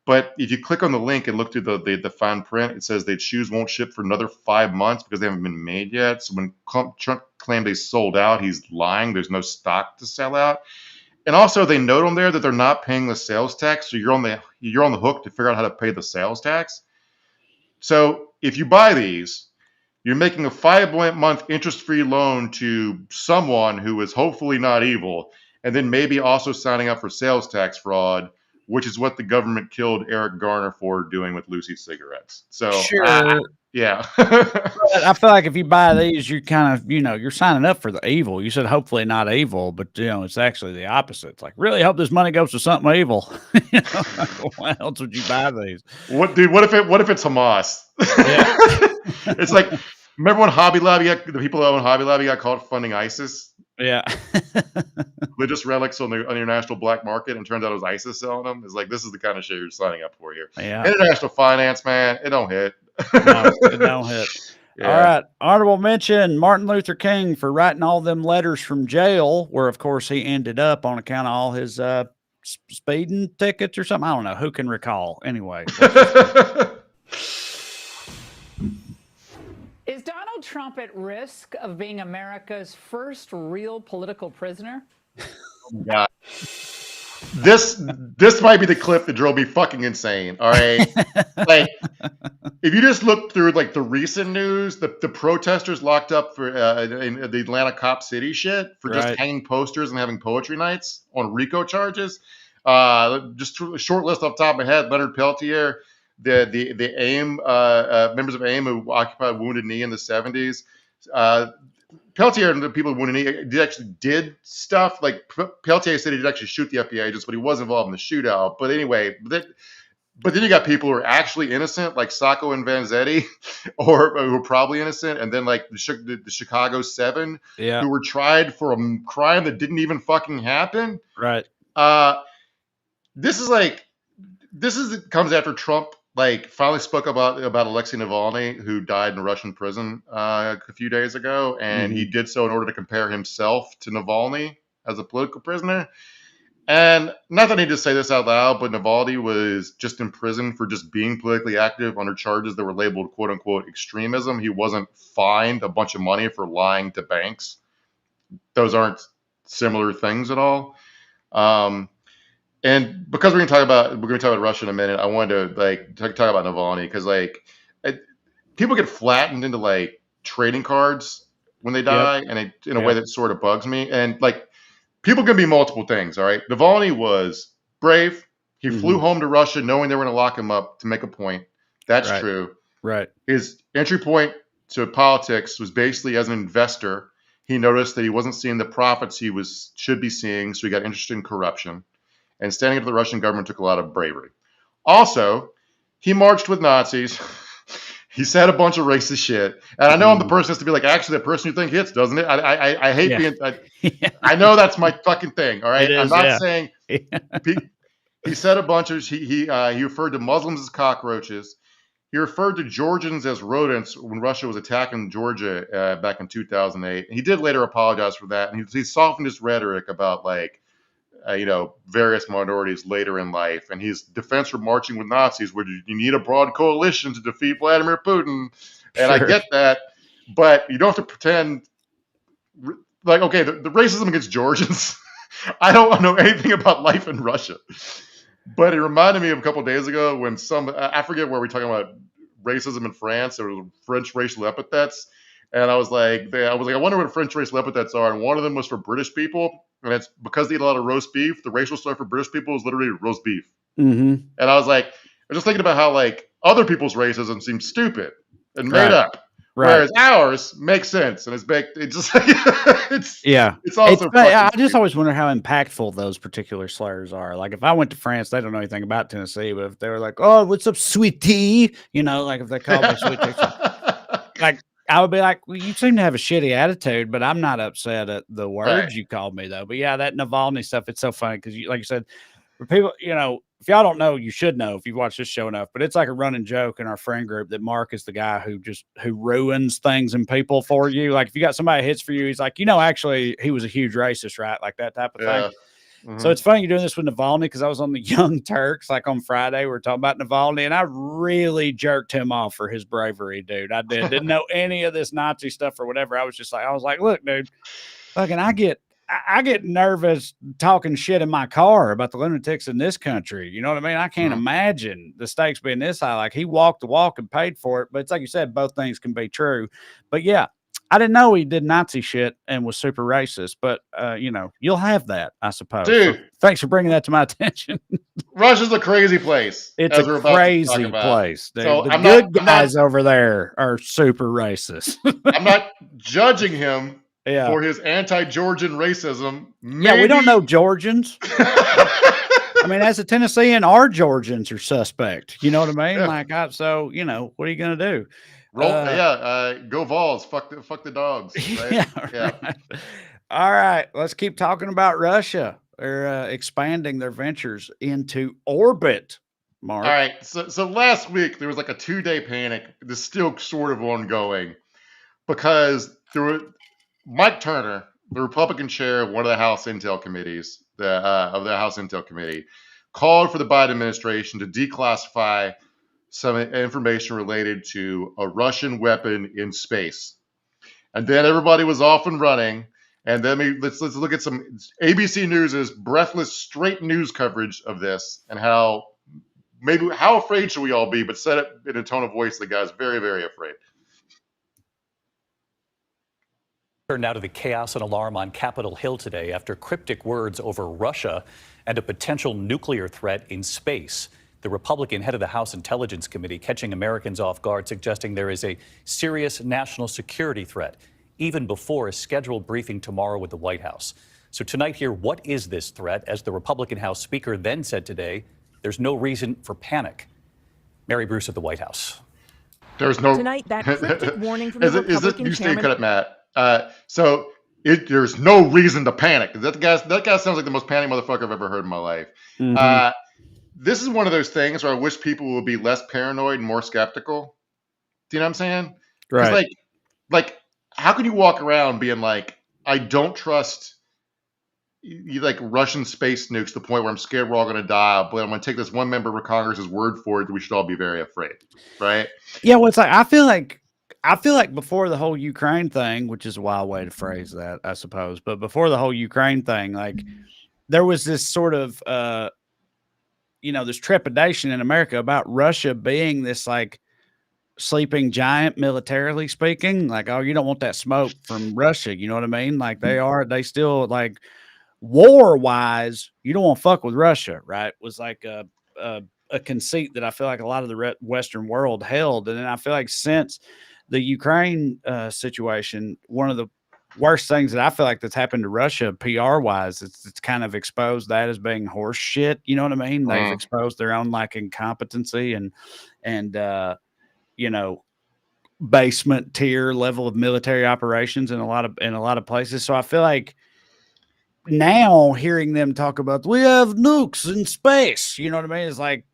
But if you click on the link and look through the fine print, it says that shoes won't ship for another 5 months because they haven't been made yet. So when Trump claimed they sold out, he's lying. There's no stock to sell out. And also, they note on there that they're not paying the sales tax, so you're on the hook to figure out how to pay the sales tax. So if you buy these, you're making a 5-month interest-free loan to someone who is hopefully not evil, and then maybe also signing up for sales tax fraud, which is what the government killed Eric Garner for doing with Lucy cigarettes. So, sure. Yeah. I feel like if you buy these, you kind of, you're signing up for the evil. You said hopefully not evil, but it's actually the opposite. It's like, really hope this money goes to something evil. Why else would you buy these? What if it's Hamas? Yeah. It's like, remember when Hobby Lobby the people that own Hobby Lobby got caught funding ISIS? Yeah. Religious relics on the international black market, and turns out it was ISIS selling them. It's like, this is the kind of shit you're signing up for here. Yeah. International finance, man, it don't hit. No, it don't hit. Yeah. All right. Honorable mention, Martin Luther King for writing all them letters from jail, where, of course, he ended up on account of all his speeding tickets or something. I don't know. Who can recall? Anyway. Is Donald Trump at risk of being America's first real political prisoner? Oh, God. This might be the clip that drove me fucking insane. All right. Like, if you just look through like the recent news, the protesters locked up for in the Atlanta Cop City shit for just hanging posters and having poetry nights on RICO charges. Just a short list off the top of my head: Leonard Peltier, the AIM members of AIM who occupied Wounded Knee in the 70s. Peltier and the people with Wounded Knee did stuff. Like Peltier said he did actually shoot the FBI agents, but he was involved in the shootout. But anyway, but then you got people who are actually innocent, like Sacco and Vanzetti, or who are probably innocent, and then like the Chicago 7, who were tried for a crime that didn't even fucking happen. Right. This comes after Trump finally spoke about Alexei Navalny, who died in a Russian prison a few days ago, and he did so in order to compare himself to Navalny as a political prisoner. And not that I need to say this out loud, but Navalny was just in prison for just being politically active under charges that were labeled "quote unquote" extremism. He wasn't fined a bunch of money for lying to banks. Those aren't similar things at all. And because we're going to talk about Russia in a minute, I wanted to talk about Navalny because people get flattened into trading cards when they die, and in a way that sort of bugs me. And people can be multiple things. All right, Navalny was brave. He flew home to Russia knowing they were going to lock him up to make a point. That's true. Right. His entry point to politics was basically as an investor. He noticed that he wasn't seeing the profits he should be seeing, so he got interested in corruption. And standing up to the Russian government took a lot of bravery. Also, he marched with Nazis. He said a bunch of racist shit, and I know I'm the person that's to be like, actually, the person you think hits, doesn't it? I hate being. I know that's my fucking thing. All right, I'm not saying. He said a bunch of. He referred to Muslims as cockroaches. He referred to Georgians as rodents when Russia was attacking Georgia back in 2008. He did later apologize for that, and he softened his rhetoric about like. Various minorities later in life, and his defense for marching with Nazis, where you need a broad coalition to defeat Vladimir Putin. And I get that, but you don't have to pretend like, okay, the racism against Georgians, I don't know anything about life in Russia, but it reminded me of a couple of days ago when I forget where we're talking about racism in France or French racial epithets. And I was like, I wonder what French racial epithets are. And one of them was for British people. And it's because they eat a lot of roast beef. The racial slur for British people is literally roast beef. Mm-hmm. And I was just thinking about how like other people's racism seems stupid and made up. Right. Whereas ours makes sense and it's baked. It's just it's also. I just always wonder how impactful those particular slurs are. Like if I went to France, they don't know anything about Tennessee, but if they were like, "Oh, what's up, sweetie?" Like if they called me sweetie, like. I would be like, well, you seem to have a shitty attitude, but I'm not upset at the words you called me, though. But yeah, that Navalny stuff, it's so funny because, like you said, for people, if y'all don't know, you should know if you've watched this show enough. But it's like a running joke in our friend group that Mark is the guy who ruins things and people for you. Like if you got somebody hits for you, he's like, actually, he was a huge racist, right? Like that type of thing. Mm-hmm. So it's funny you're doing this with Navalny because I was on the Young Turks like on Friday. We were talking about Navalny, and I really jerked him off for his bravery, dude. I didn't know any of this Nazi stuff or whatever. I was like, look, dude, fucking, I get nervous talking shit in my car about the lunatics in this country. You know what I mean? I can't imagine the stakes being this high. Like he walked the walk and paid for it. But it's like you said, both things can be true. But yeah. I didn't know he did Nazi shit and was super racist, but you'll have that, I suppose. Dude, so thanks for bringing that to my attention. Russia's a crazy place. It's a crazy place. Dude. So the good guys over there are super racist. I'm not judging him for his anti-Georgian racism. Yeah, we don't know Georgians. I mean, as a Tennessean, our Georgians are suspect. You know what I mean? Yeah. So what are you gonna do? Go Vols. Fuck the dogs. Right? Yeah. Right. All right, let's keep talking about Russia. They're expanding their ventures into orbit. Mark. All right. So last week there was like a 2-day panic. That's still sort of ongoing because Mike Turner, the Republican chair of one of the House Intel committees, of the House Intel Committee, called for the Biden administration to declassify some information related to a Russian weapon in space. And then everybody was off and running. And then let's look at some ABC News' breathless straight news coverage of this and how afraid should we all be, but said it in a tone of voice the guy's very, very afraid. Turn now to the chaos and alarm on Capitol Hill today after cryptic words over Russia and a potential nuclear threat in space. The Republican head of the House Intelligence Committee catching Americans off guard, suggesting there is a serious national security threat, even before a scheduled briefing tomorrow with the White House. So tonight here, what is this threat? As the Republican House Speaker then said today, there's no reason for panic. Mary Bruce at the White House. There's no tonight that cryptic warning from the Republican chairman. Cut it, Matt. There's no reason to panic. That guy sounds like the most panicked motherfucker I've ever heard in my life. Mm-hmm. This is one of those things where I wish people would be less paranoid and more skeptical. Do you know what I'm saying? Right. Like, how can you walk around being like, I don't trust you like Russian space nukes to the point where I'm scared we're all going to die, but I'm going to take this one member of Congress's word for it that we should all be very afraid, right? Yeah, well, it's like I feel like before the whole Ukraine thing, which is a wild way to phrase that, I suppose, but before the whole Ukraine thing, like there was this sort of this trepidation in America about Russia being this like sleeping giant militarily speaking, like, oh, you don't want that smoke from Russia, you know what I mean? Like they still like war wise, you don't want to fuck with Russia, right? Was like a conceit that I feel like a lot of the Western world held. And then I feel like since the Ukraine situation, one of the worst things that I feel like that's happened to Russia PR wise, it's kind of exposed that as being horse shit. You know what I mean? They've exposed their own like incompetency and basement tier level of military operations in a lot of places. So I feel like now hearing them talk about we have nukes in space, you know what I mean? It's like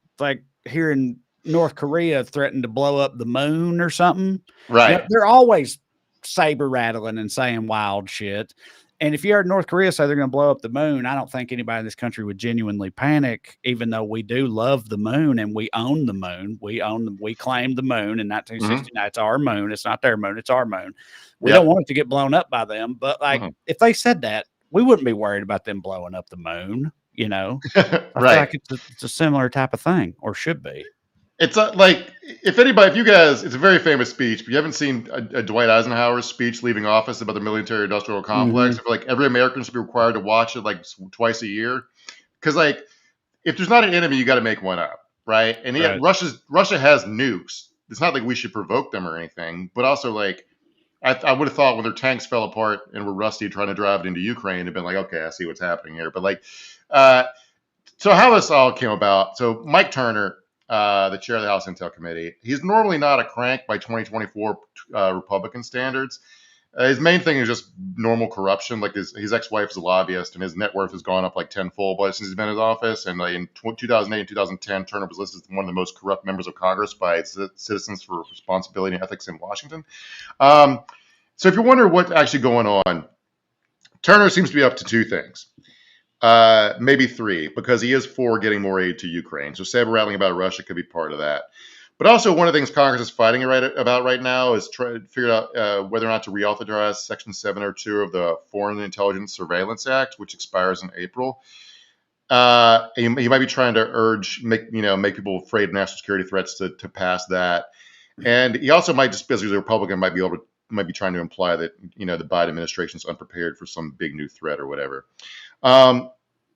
hearing North Korea threaten to blow up the moon or something. Right. You know, they're always saber rattling and saying wild shit. And if you heard North Korea say they're going to blow up the moon, I don't think anybody in this country would genuinely panic, even though we do love the moon and we own the moon. We claimed the moon in 1969. It's our moon. It's not their moon. It's our moon. We don't want it to get blown up by them. But like, if they said that, we wouldn't be worried about them blowing up the moon. You know, I feel like it's a similar type of thing, or should be. It's like, if you guys, it's a very famous speech, but you haven't seen a Dwight Eisenhower's speech leaving office about the military-industrial complex. I feel like every American should be required to watch it like twice a year. Because like, if there's not an enemy, you got to make one up, right? And yet Russia has nukes. It's not like we should provoke them or anything, but also like, I would have thought when their tanks fell apart and were rusty trying to drive it into Ukraine, it'd been like, okay, I see what's happening here. But like, so how this all came about. So Mike Turner, the chair of the House Intel Committee, he's normally not a crank by 2024 Republican standards. His main thing is just normal corruption. Like his ex-wife is a lobbyist, and his net worth has gone up like tenfold since he's been in his office. And in 2008 and 2010, Turner was listed as one of the most corrupt members of Congress by Citizens for Responsibility and Ethics in Washington. So if you're wondering what's actually going on, Turner seems to be up to two things. Maybe three, because he is for getting more aid to Ukraine. So saber rattling about Russia could be part of that. But also one of the things Congress is fighting about right now is trying to figure out whether or not to reauthorize Section 702 of the Foreign Intelligence Surveillance Act, which expires in April. He might be trying to make people afraid of national security threats to pass that. And he also might, just because he's a Republican, might be trying to imply that the Biden administration is unprepared for some big new threat or whatever.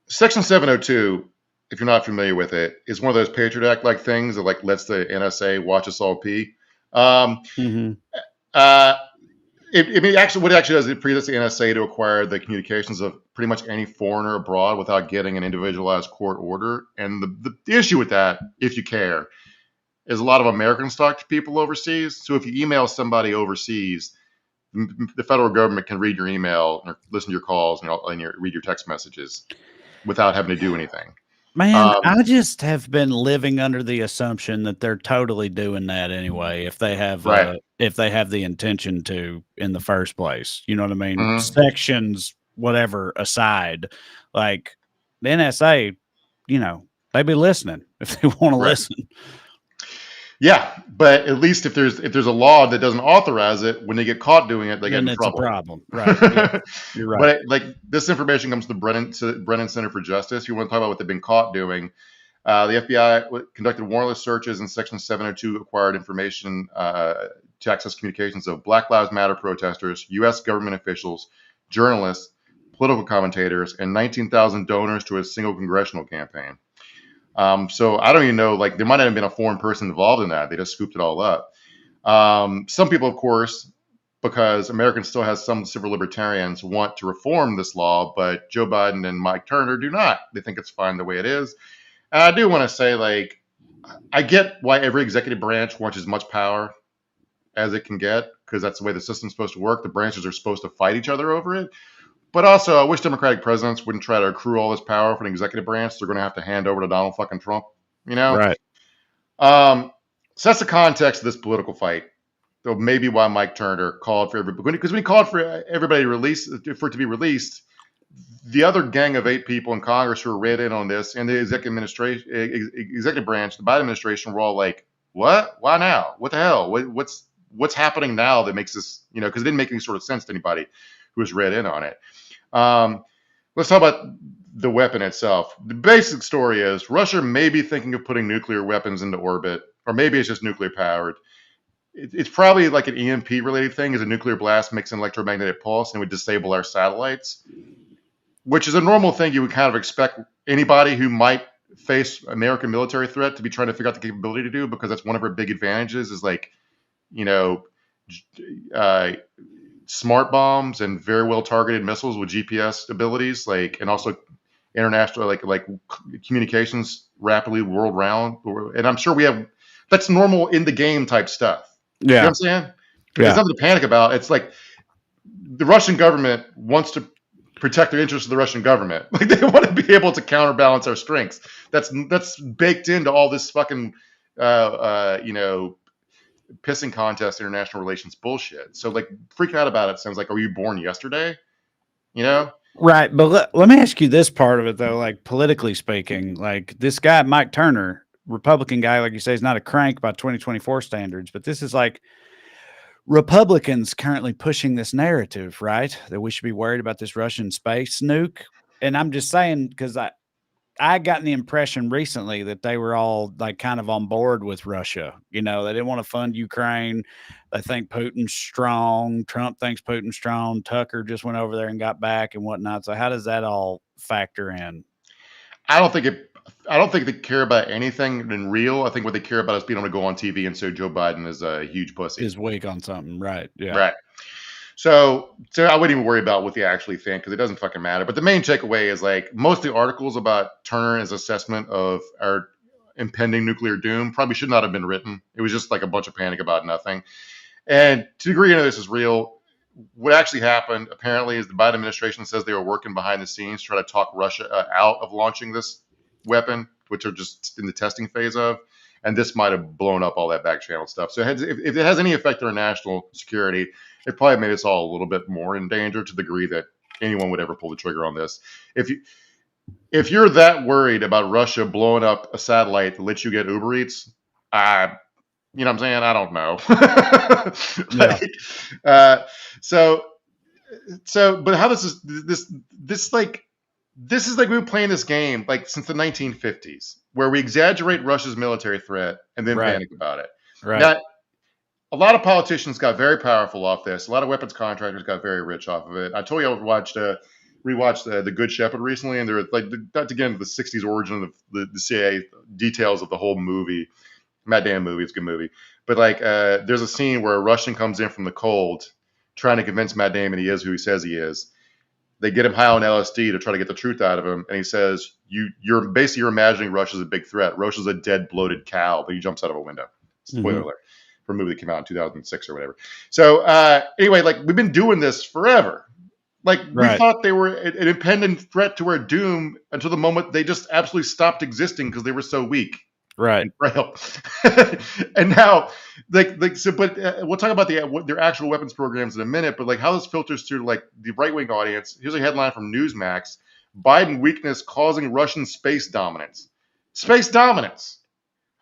Section 702, if you're not familiar with it, is one of those Patriot Act-like things that like lets the NSA watch us all pee. What it actually does is it permits the NSA to acquire the communications of pretty much any foreigner abroad without getting an individualized court order. And the issue with that, if you care, is a lot of Americans talk to people overseas. So if you email somebody overseas, the federal government can read your email or listen to your calls and read your text messages without having to do anything. Man, I just have been living under the assumption that they're totally doing that anyway. If they have, the intention to in the first place, you know what I mean? Sections, whatever aside, like the NSA, they be listening if they want to listen. Yeah, but at least if there's a law that doesn't authorize it, when they get caught doing it, they get in trouble. It's a problem, right? Yeah, you're right. But this information comes to the Brennan Center for Justice. You want to talk about what they've been caught doing? The FBI conducted warrantless searches in Section 702, acquired information to access communications of Black Lives Matter protesters, U.S. government officials, journalists, political commentators, and 19,000 donors to a single congressional campaign. So I don't even know, there might not have been a foreign person involved in that. They just scooped it all up. Some people, of course, because Americans still has some civil libertarians, want to reform this law, but Joe Biden and Mike Turner do not. They think it's fine the way it is. And I do want to say, I get why every executive branch wants as much power as it can get, because that's the way the system's supposed to work. The branches are supposed to fight each other over it. But also, I wish Democratic presidents wouldn't try to accrue all this power for the executive branch. They're going to have to hand over to Donald fucking Trump, Right. So that's the context of this political fight. So maybe why Mike Turner called for everybody, because when he called for everybody for it to be released, the other gang of 8 people in Congress who were read in on this, and the executive branch, the Biden administration, were all like, "What? Why now? What the hell? What's happening now that makes this?" Because it didn't make any sort of sense to anybody who was read in on it. Let's talk about the weapon itself. The basic story is Russia may be thinking of putting nuclear weapons into orbit, or maybe it's just nuclear powered. It's probably like an EMP related thing, as a nuclear blast makes an electromagnetic pulse and would disable our satellites, which is a normal thing you would kind of expect anybody who might face American military threat to be trying to figure out the capability to do, because that's one of our big advantages is smart bombs and very well targeted missiles with GPS abilities, and also international like communications rapidly world round. And I'm sure we have that's normal in the game type stuff. Yeah. You know what I'm saying? There's nothing to panic about. It's like the Russian government wants to protect the interests of the Russian government. Like they want to be able to counterbalance our strengths. That's baked into all this fucking pissing contest international relations bullshit. So like freaking out about it sounds like, are you born yesterday? You know? Right. But let me ask you this part of it though, like politically speaking, like this guy, Mike Turner, Republican guy, like you say, is not a crank by 2024 standards, but this is like Republicans currently pushing this narrative, right? That we should be worried about this Russian space nuke. And I'm just saying, because I gotten the impression recently that they were all like kind of on board with Russia. You know, they didn't want to fund Ukraine. They think Putin's strong. Trump thinks Putin's strong. Tucker just went over there and got back and whatnot. So how does that all factor in? I don't think they care about anything in real. I think what they care about is being able to go on TV and say Joe Biden is a huge pussy. Is weak on something, right? Yeah. Right. So I wouldn't even worry about what they actually think because it doesn't fucking matter. But the main takeaway is like most of the articles about Turner and his assessment of our impending nuclear doom probably should not have been written. It was just like a bunch of panic about nothing. And to the degree any of this is real, what actually happened apparently is the Biden administration says they were working behind the scenes to try to talk Russia out of launching this weapon, which are just in the testing phase of. And this might have blown up all that back channel stuff. So if it has any effect on our national security, it probably made us all a little bit more in danger to the degree that anyone would ever pull the trigger on this. If you're that worried about Russia blowing up a satellite that lets you get Uber Eats, you know what I'm saying? I don't know. But how this is like we've been playing this game like since the 1950s, where we exaggerate Russia's military threat and then panic about it. Right. Now, a lot of politicians got very powerful off this. A lot of weapons contractors got very rich off of it. I told you I rewatched The Good Shepherd recently, and there like that's again the 60s origin of the CIA details of the whole movie. Matt Damon movie, it's a good movie. But like there's a scene where a Russian comes in from the cold trying to convince Matt Damon he is who he says he is. They get him high on LSD to try to get the truth out of him, and he says, "You're imagining Russia's a big threat. Russia's a dead, bloated cow." But he jumps out of a window. Spoiler alert for a movie that came out in 2006 or whatever. So anyway, like we've been doing this forever. Like we thought they were an impending threat to our doom until the moment they just absolutely stopped existing because they were so weak. Right. And frail. And now, but we'll talk about their actual weapons programs in a minute. But like how this filters through like the right wing audience. Here's a headline from Newsmax: Biden weakness causing Russian space dominance. Space dominance.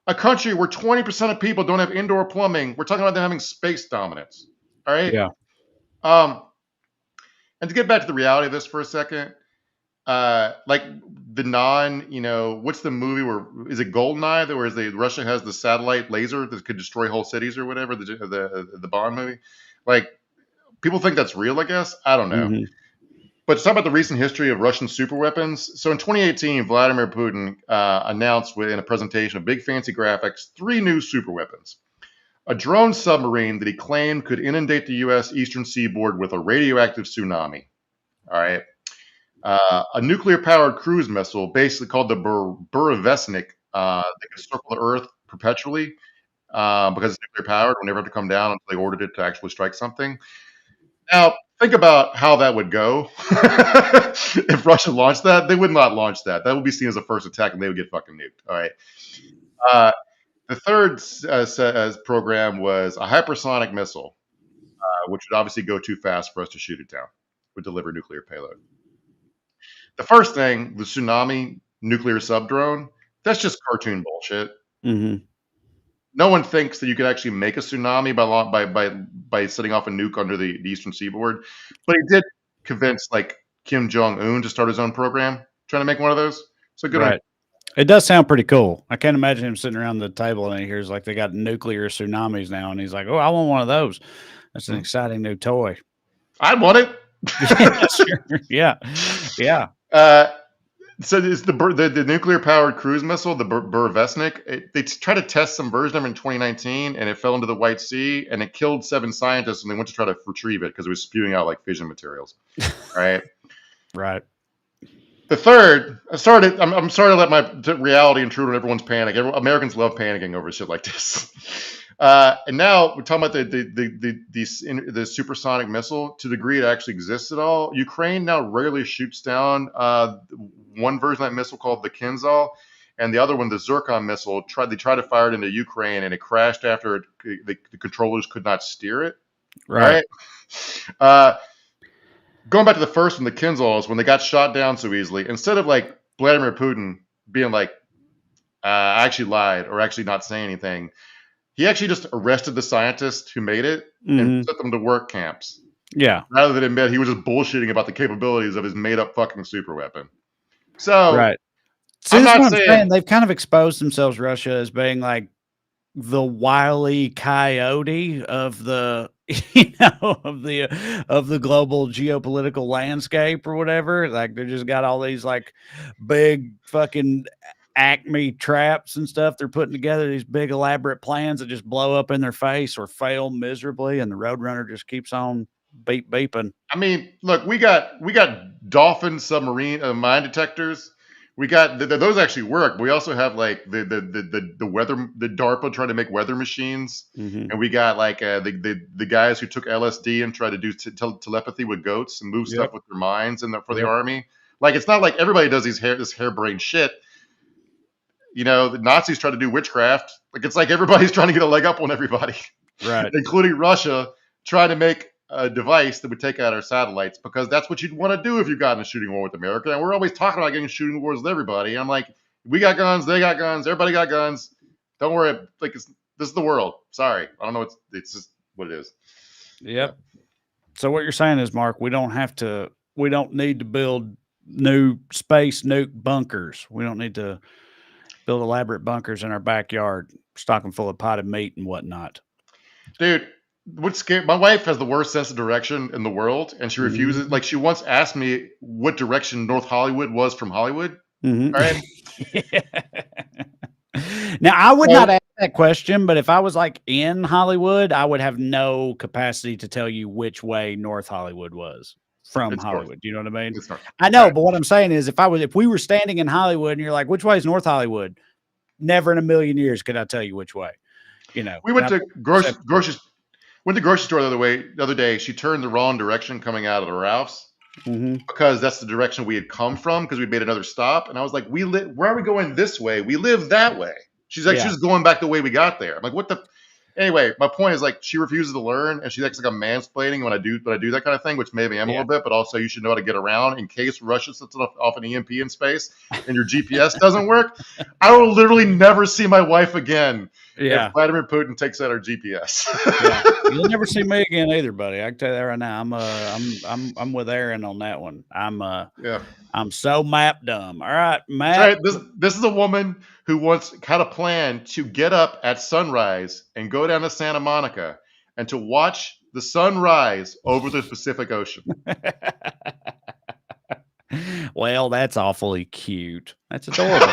A country where 20% of people don't have indoor plumbing. We're talking about them having space dominance. All right. Yeah. And to get back to the reality of this for a second. Like the what's the movie where is it Goldeneye where Russia has the satellite laser that could destroy whole cities or whatever, the Bond movie? Like people think that's real, I guess. I don't know. But to talk about the recent history of Russian super weapons. So in 2018, Vladimir Putin announced in a presentation of big fancy graphics 3 new super weapons. A drone submarine that he claimed could inundate the U.S. eastern seaboard with a radioactive tsunami. All right. A nuclear-powered cruise missile, basically called the Burevestnik, that could circle the Earth perpetually because it's nuclear-powered. Would never have to come down until they ordered it to actually strike something. Now, think about how that would go. If Russia launched that, they would not launch that. That would be seen as a first attack, and they would get fucking nuked. All right. The third program was a hypersonic missile, which would obviously go too fast for us to shoot it down. Would deliver nuclear payload. The first thing, the tsunami nuclear sub-drone, that's just cartoon bullshit. No one thinks that you could actually make a tsunami by setting off a nuke under the eastern seaboard. But he did convince like Kim Jong-un to start his own program, trying to make one of those. So good. Right. It does sound pretty cool. I can't imagine him sitting around the table and he hears like they got nuclear tsunamis now, and he's like, "Oh, I want one of those. That's an exciting new toy." I'd want it. Yeah, sure. Yeah. So it's the nuclear powered cruise missile, the Burevestnik. They tried to test some version of it in 2019, and it fell into the White Sea, and it killed 7 scientists, and they went to try to retrieve it because it was spewing out like fission materials. Right. Right. The third, I'm sorry to let my reality intrude on everyone's panic. Americans love panicking over shit like this. And now we're talking about the supersonic missile. To the degree it actually exists at all, Ukraine now regularly shoots down one version of that missile called the Kinzhal, and the other one, the Zircon missile. They tried to fire it into Ukraine, and it crashed after the controllers could not steer it. Right. Going back to the first one, the Kinzhals, when they got shot down so easily, instead of like Vladimir Putin being like, I actually lied or actually not saying anything, he actually just arrested the scientists who made it and put them to work camps. Yeah. Rather than admit he was just bullshitting about the capabilities of his made up fucking super weapon. So, right. See, I'm that's not what I'm saying saying. They've kind of exposed themselves, Russia, as being like the Wile E. Coyote of the, of the global geopolitical landscape or whatever. Like they just got all these like big fucking Acme traps and stuff. They're putting together these big elaborate plans that just blow up in their face or fail miserably, and the Roadrunner just keeps on beeping. I mean, look, we got Dolphin submarine mine detectors. We got those actually work. We also have like the weather, the DARPA trying to make weather machines, and we got like the guys who took LSD and tried to do telepathy with goats and move stuff with their minds and for the army. Like it's not like everybody does this harebrained shit. You know, the Nazis tried to do witchcraft. Like it's like everybody's trying to get a leg up on everybody, right? Including Russia trying to make a device that would take out our satellites, because that's what you'd want to do if you got in a shooting war with America. And we're always talking about getting shooting wars with everybody. And I'm like, we got guns, they got guns, everybody got guns. Don't worry, like this is the world. Sorry, I don't know. It's just what it is. Yep. So what you're saying is, Mark, we don't need to build new space nuke bunkers. We don't need to build elaborate bunkers in our backyard, stock them full of potted meat and whatnot. Dude, what's scary? My wife has the worst sense of direction in the world, and she refuses. Like she once asked me what direction North Hollywood was from Hollywood. All right. Now I would not ask that question, but if I was like in Hollywood, I would have no capacity to tell you which way North Hollywood was from Hollywood. North. You know what I mean? North. I know, but what I'm saying is if we were standing in Hollywood and you're like, which way is North Hollywood? Never in a million years could I tell you which way. You know, we went to grocery store the other day. She turned the wrong direction coming out of the Ralph's because that's the direction we had come from, because we made another stop. And I was like, where are we going this way? We live that way. She's like, she's going back the way we got there. I'm like, what the? Anyway, my point is like she refuses to learn, and she acts like I'm mansplaining when I do that kind of thing, which maybe I'm a little bit, but also you should know how to get around in case Russia sets off an EMP in space and your GPS doesn't work. I will literally never see my wife again if Vladimir Putin takes out our GPS. You'll never see me again either, buddy. I can tell you that right now. I'm with Aaron on that one. I'm so map dumb. All right, Matt. Right, this is a woman who once had a plan to get up at sunrise and go down to Santa Monica and to watch the sun rise over the Pacific Ocean. Well, that's awfully cute. That's adorable.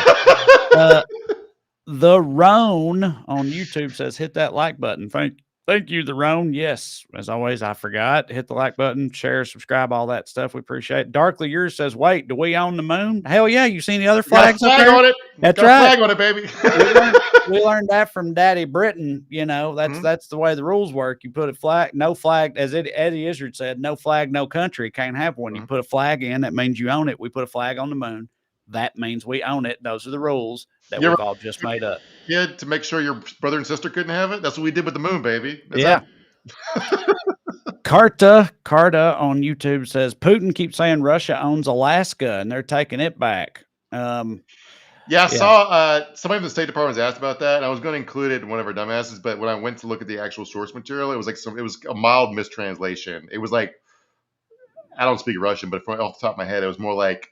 The Roan on YouTube says, hit that like button. Thank you, the Roan. Yes, as always, I forgot. Hit the like button, share, subscribe, all that stuff. We appreciate it. Darkly Yours says, wait, do we own the moon? Hell yeah. You seen the other flags up there? On it. That's got right. A flag on it, baby. we learned that from Daddy Britain. You know, that's the way the rules work. You put a flag, no flag, as Eddie Izzard said, no flag, no country. Can't have one. You put a flag in, that means you own it. We put a flag on the moon. That means we own it. Those are the rules that we've all just made up. Yeah, to make sure your brother and sister couldn't have it. That's what we did with the moon, baby. Carta on YouTube says, Putin keeps saying Russia owns Alaska and they're taking it back. I saw somebody from the State Department was asked about that, and I was going to include it in one of our dumbasses, but when I went to look at the actual source material, it was like it was a mild mistranslation. It was like, I don't speak Russian, but off the top of my head, it was more like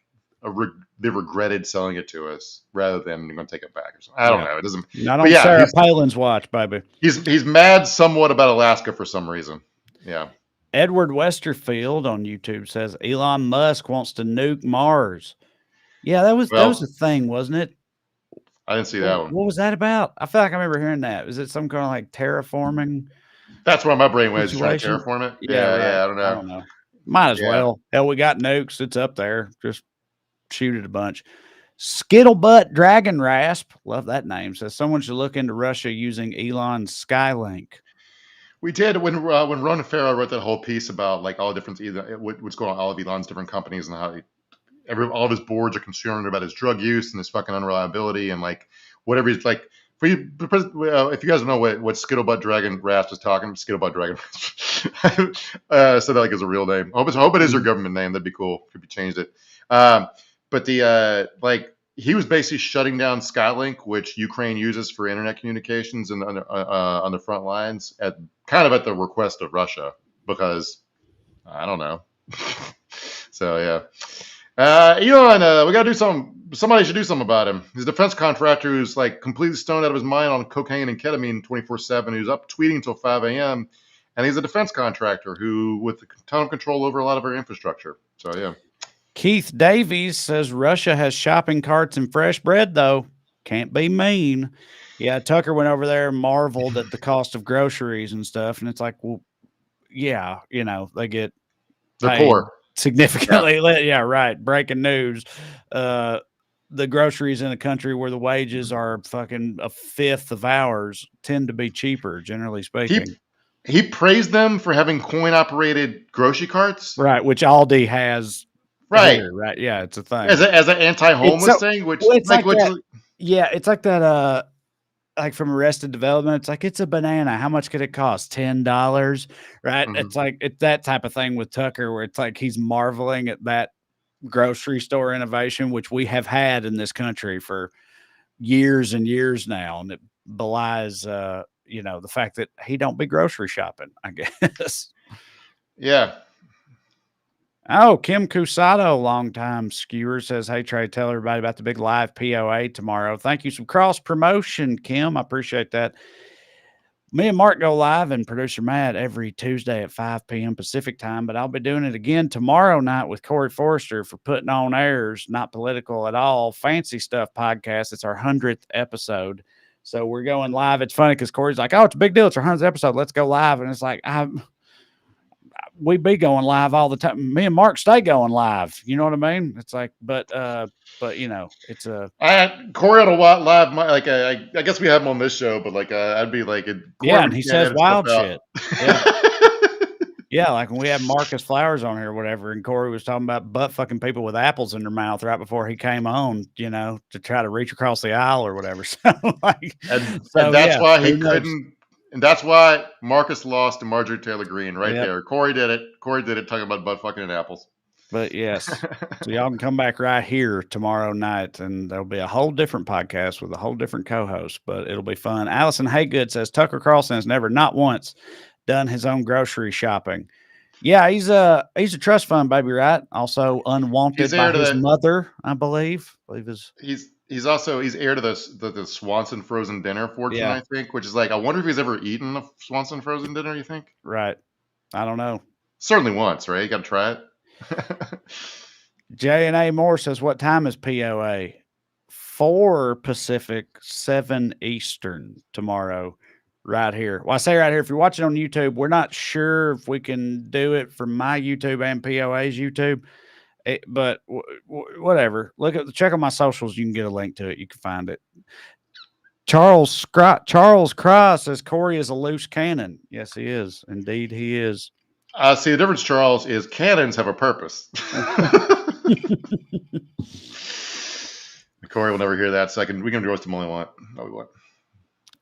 they regretted selling it to us rather than going to take it back or something. I don't know. It doesn't. Not on Sarah Palin's watch, baby. He's mad somewhat about Alaska for some reason. Yeah. Edward Westerfield on YouTube says Elon Musk wants to nuke Mars. Yeah, that was a thing, wasn't it? I didn't see that one. What was that about? I feel like I remember hearing that. Was it some kind of like terraforming? That's where my brain was, trying to terraform it. Yeah, I don't know. Might as well. Hell, we got nukes. It's up there. Just shoot it a bunch. Skittlebutt Dragon Rasp, love that name, says someone should look into Russia using Elon's Skylink. We did when Ronan Farrow wrote that whole piece about like all the different what's going on all of Elon's different companies and how all of his boards are concerned about his drug use and his fucking unreliability and like whatever he's like. For you, if you guys don't know what Skittlebutt Dragon Rasp is talking, Skittlebutt Dragon Rasp. So that like is a real name. I hope it is her government name. That'd be cool if you changed it. But the like he was basically shutting down Skylink, which Ukraine uses for internet communications and on the front lines at the request of Russia because I don't know. So yeah. Elon, we gotta do something. Somebody should do something about him. He's a defense contractor who's like completely stoned out of his mind on cocaine and ketamine 24/7. Who's up tweeting until 5 a.m. And he's a defense contractor who with a ton of control over a lot of our infrastructure. So yeah. Keith Davies says Russia has shopping carts and fresh bread though. Can't be mean. Yeah, Tucker went over there and marveled at the cost of groceries and stuff, and it's like, well, yeah, they get they're poor. Significantly. Yeah, right. Breaking news. The groceries in a country where the wages are fucking a fifth of ours tend to be cheaper, generally speaking. He praised them for having coin-operated grocery carts. Right, which Aldi has. Right. Here, right. Yeah, it's a thing. As an anti-homeless thing, which it's like that. Yeah, it's like that like from Arrested Development, it's like it's a banana. How much could it cost? $10, right? Mm-hmm. It's like it's that type of thing with Tucker, where it's like he's marveling at that grocery store innovation, which we have had in this country for years and years now, and it belies, the fact that he don't be grocery shopping, I guess. Yeah. Oh, Kim Cusado, longtime skewer, says, hey, Trae, tell everybody about the big live POA tomorrow. Thank you. Some cross promotion, Kim. I appreciate that. Me and Mark go live and producer Matt every Tuesday at 5 p.m. Pacific time, but I'll be doing it again tomorrow night with Corey Forrester for Putting On Airs, Not Political at All, Fancy Stuff podcast. It's our 100th episode. So we're going live. It's funny because Corey's like, oh, it's a big deal. It's our 100th episode. Let's go live. And it's like, we be going live all the time. Me and Mark stay going live. You know what I mean? It's like, but it's a. Corey on a live. I guess we have him on this show, but I'd be like, yeah, and he says wild shit. Yeah. Yeah, like when we had Marcus Flowers on here or whatever, and Corey was talking about butt fucking people with apples in their mouth right before he came on, to try to reach across the aisle or whatever. So and that's why he couldn't. And that's why Marcus lost to Marjorie Taylor Greene there. Corey did it. Talking about butt fucking and apples. But yes, so y'all can come back right here tomorrow night, and there'll be a whole different podcast with a whole different co-host, but it'll be fun. Allison Haygood says Tucker Carlson has never, not once, done his own grocery shopping. Yeah, he's a trust fund baby, right? Also unwanted by his mother, I believe. He's heir to the Swanson frozen dinner fortune, I think, which is like, I wonder if he's ever eaten a Swanson frozen dinner, you think? Right. I don't know. Certainly once, right? You got to try it. J&A Moore says, what time is POA? 4 Pacific, 7 Eastern tomorrow, right here. Well, I say right here, if you're watching on YouTube, we're not sure if we can do it from my YouTube and POA's YouTube. But whatever. Check on my socials. You can get a link to it. You can find it. Charles Cross says Corey is a loose cannon. Yes, he is. Indeed, he is. See, the difference, Charles, is cannons have a purpose. Corey will never hear that. So we can roast him all we want. All we want.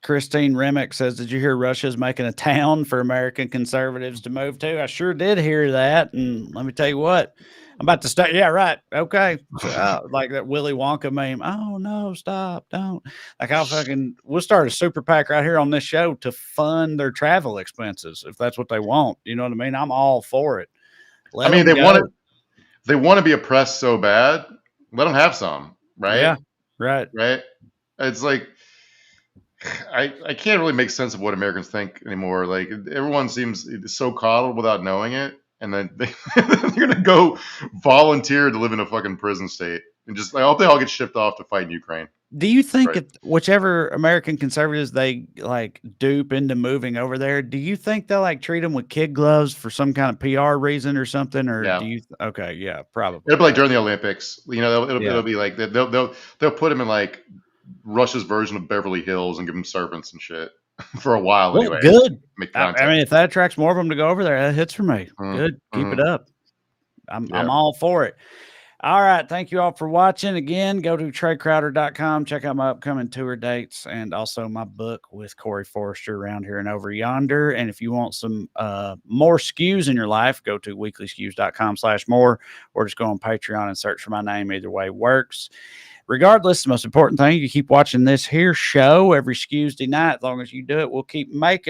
Christine Remick says, did you hear Russia's making a town for American conservatives to move to? I sure did hear that. And let me tell you what. I'm about to start. Yeah, right. Okay. Like that Willy Wonka meme. Oh, no, stop. Don't. We'll start a super PAC right here on this show to fund their travel expenses if that's what they want. You know what I mean? I'm all for it. They want to be oppressed so bad. Let them have some, right? Yeah, right. Right. It's like, I can't really make sense of what Americans think anymore. Like everyone seems so coddled without knowing it. And then they're going to go volunteer to live in a fucking prison state. And just, I hope they all get shipped off to fight in Ukraine. Do you think Right. if whichever American conservatives they like dupe into moving over there, do you think they'll like treat them with kid gloves for some kind of PR reason or something? Or Yeah. do you? Okay, yeah, probably. It'll be like Right. during the Olympics. You know, it'll Yeah. be like they'll put them in like Russia's version of Beverly Hills and give them servants and shit for a while Well, anyway. good. Make I content. mean, if that attracts more of them to go over there, that hits for me. Mhm, Good. Keep it mhm. up. I'm Yeah. all for it. All right. Thank you all for watching. Again, go to TraeCrowder.com. Check out my upcoming tour dates and also my book with Corey Forrester around here and over yonder. And if you want some more Skews in your life, go to weeklyskews.com/more or just go on Patreon and search for my name. Either way works. Regardless, the most important thing, you keep watching this here show every Tuesday night. As long as you do it, we'll keep making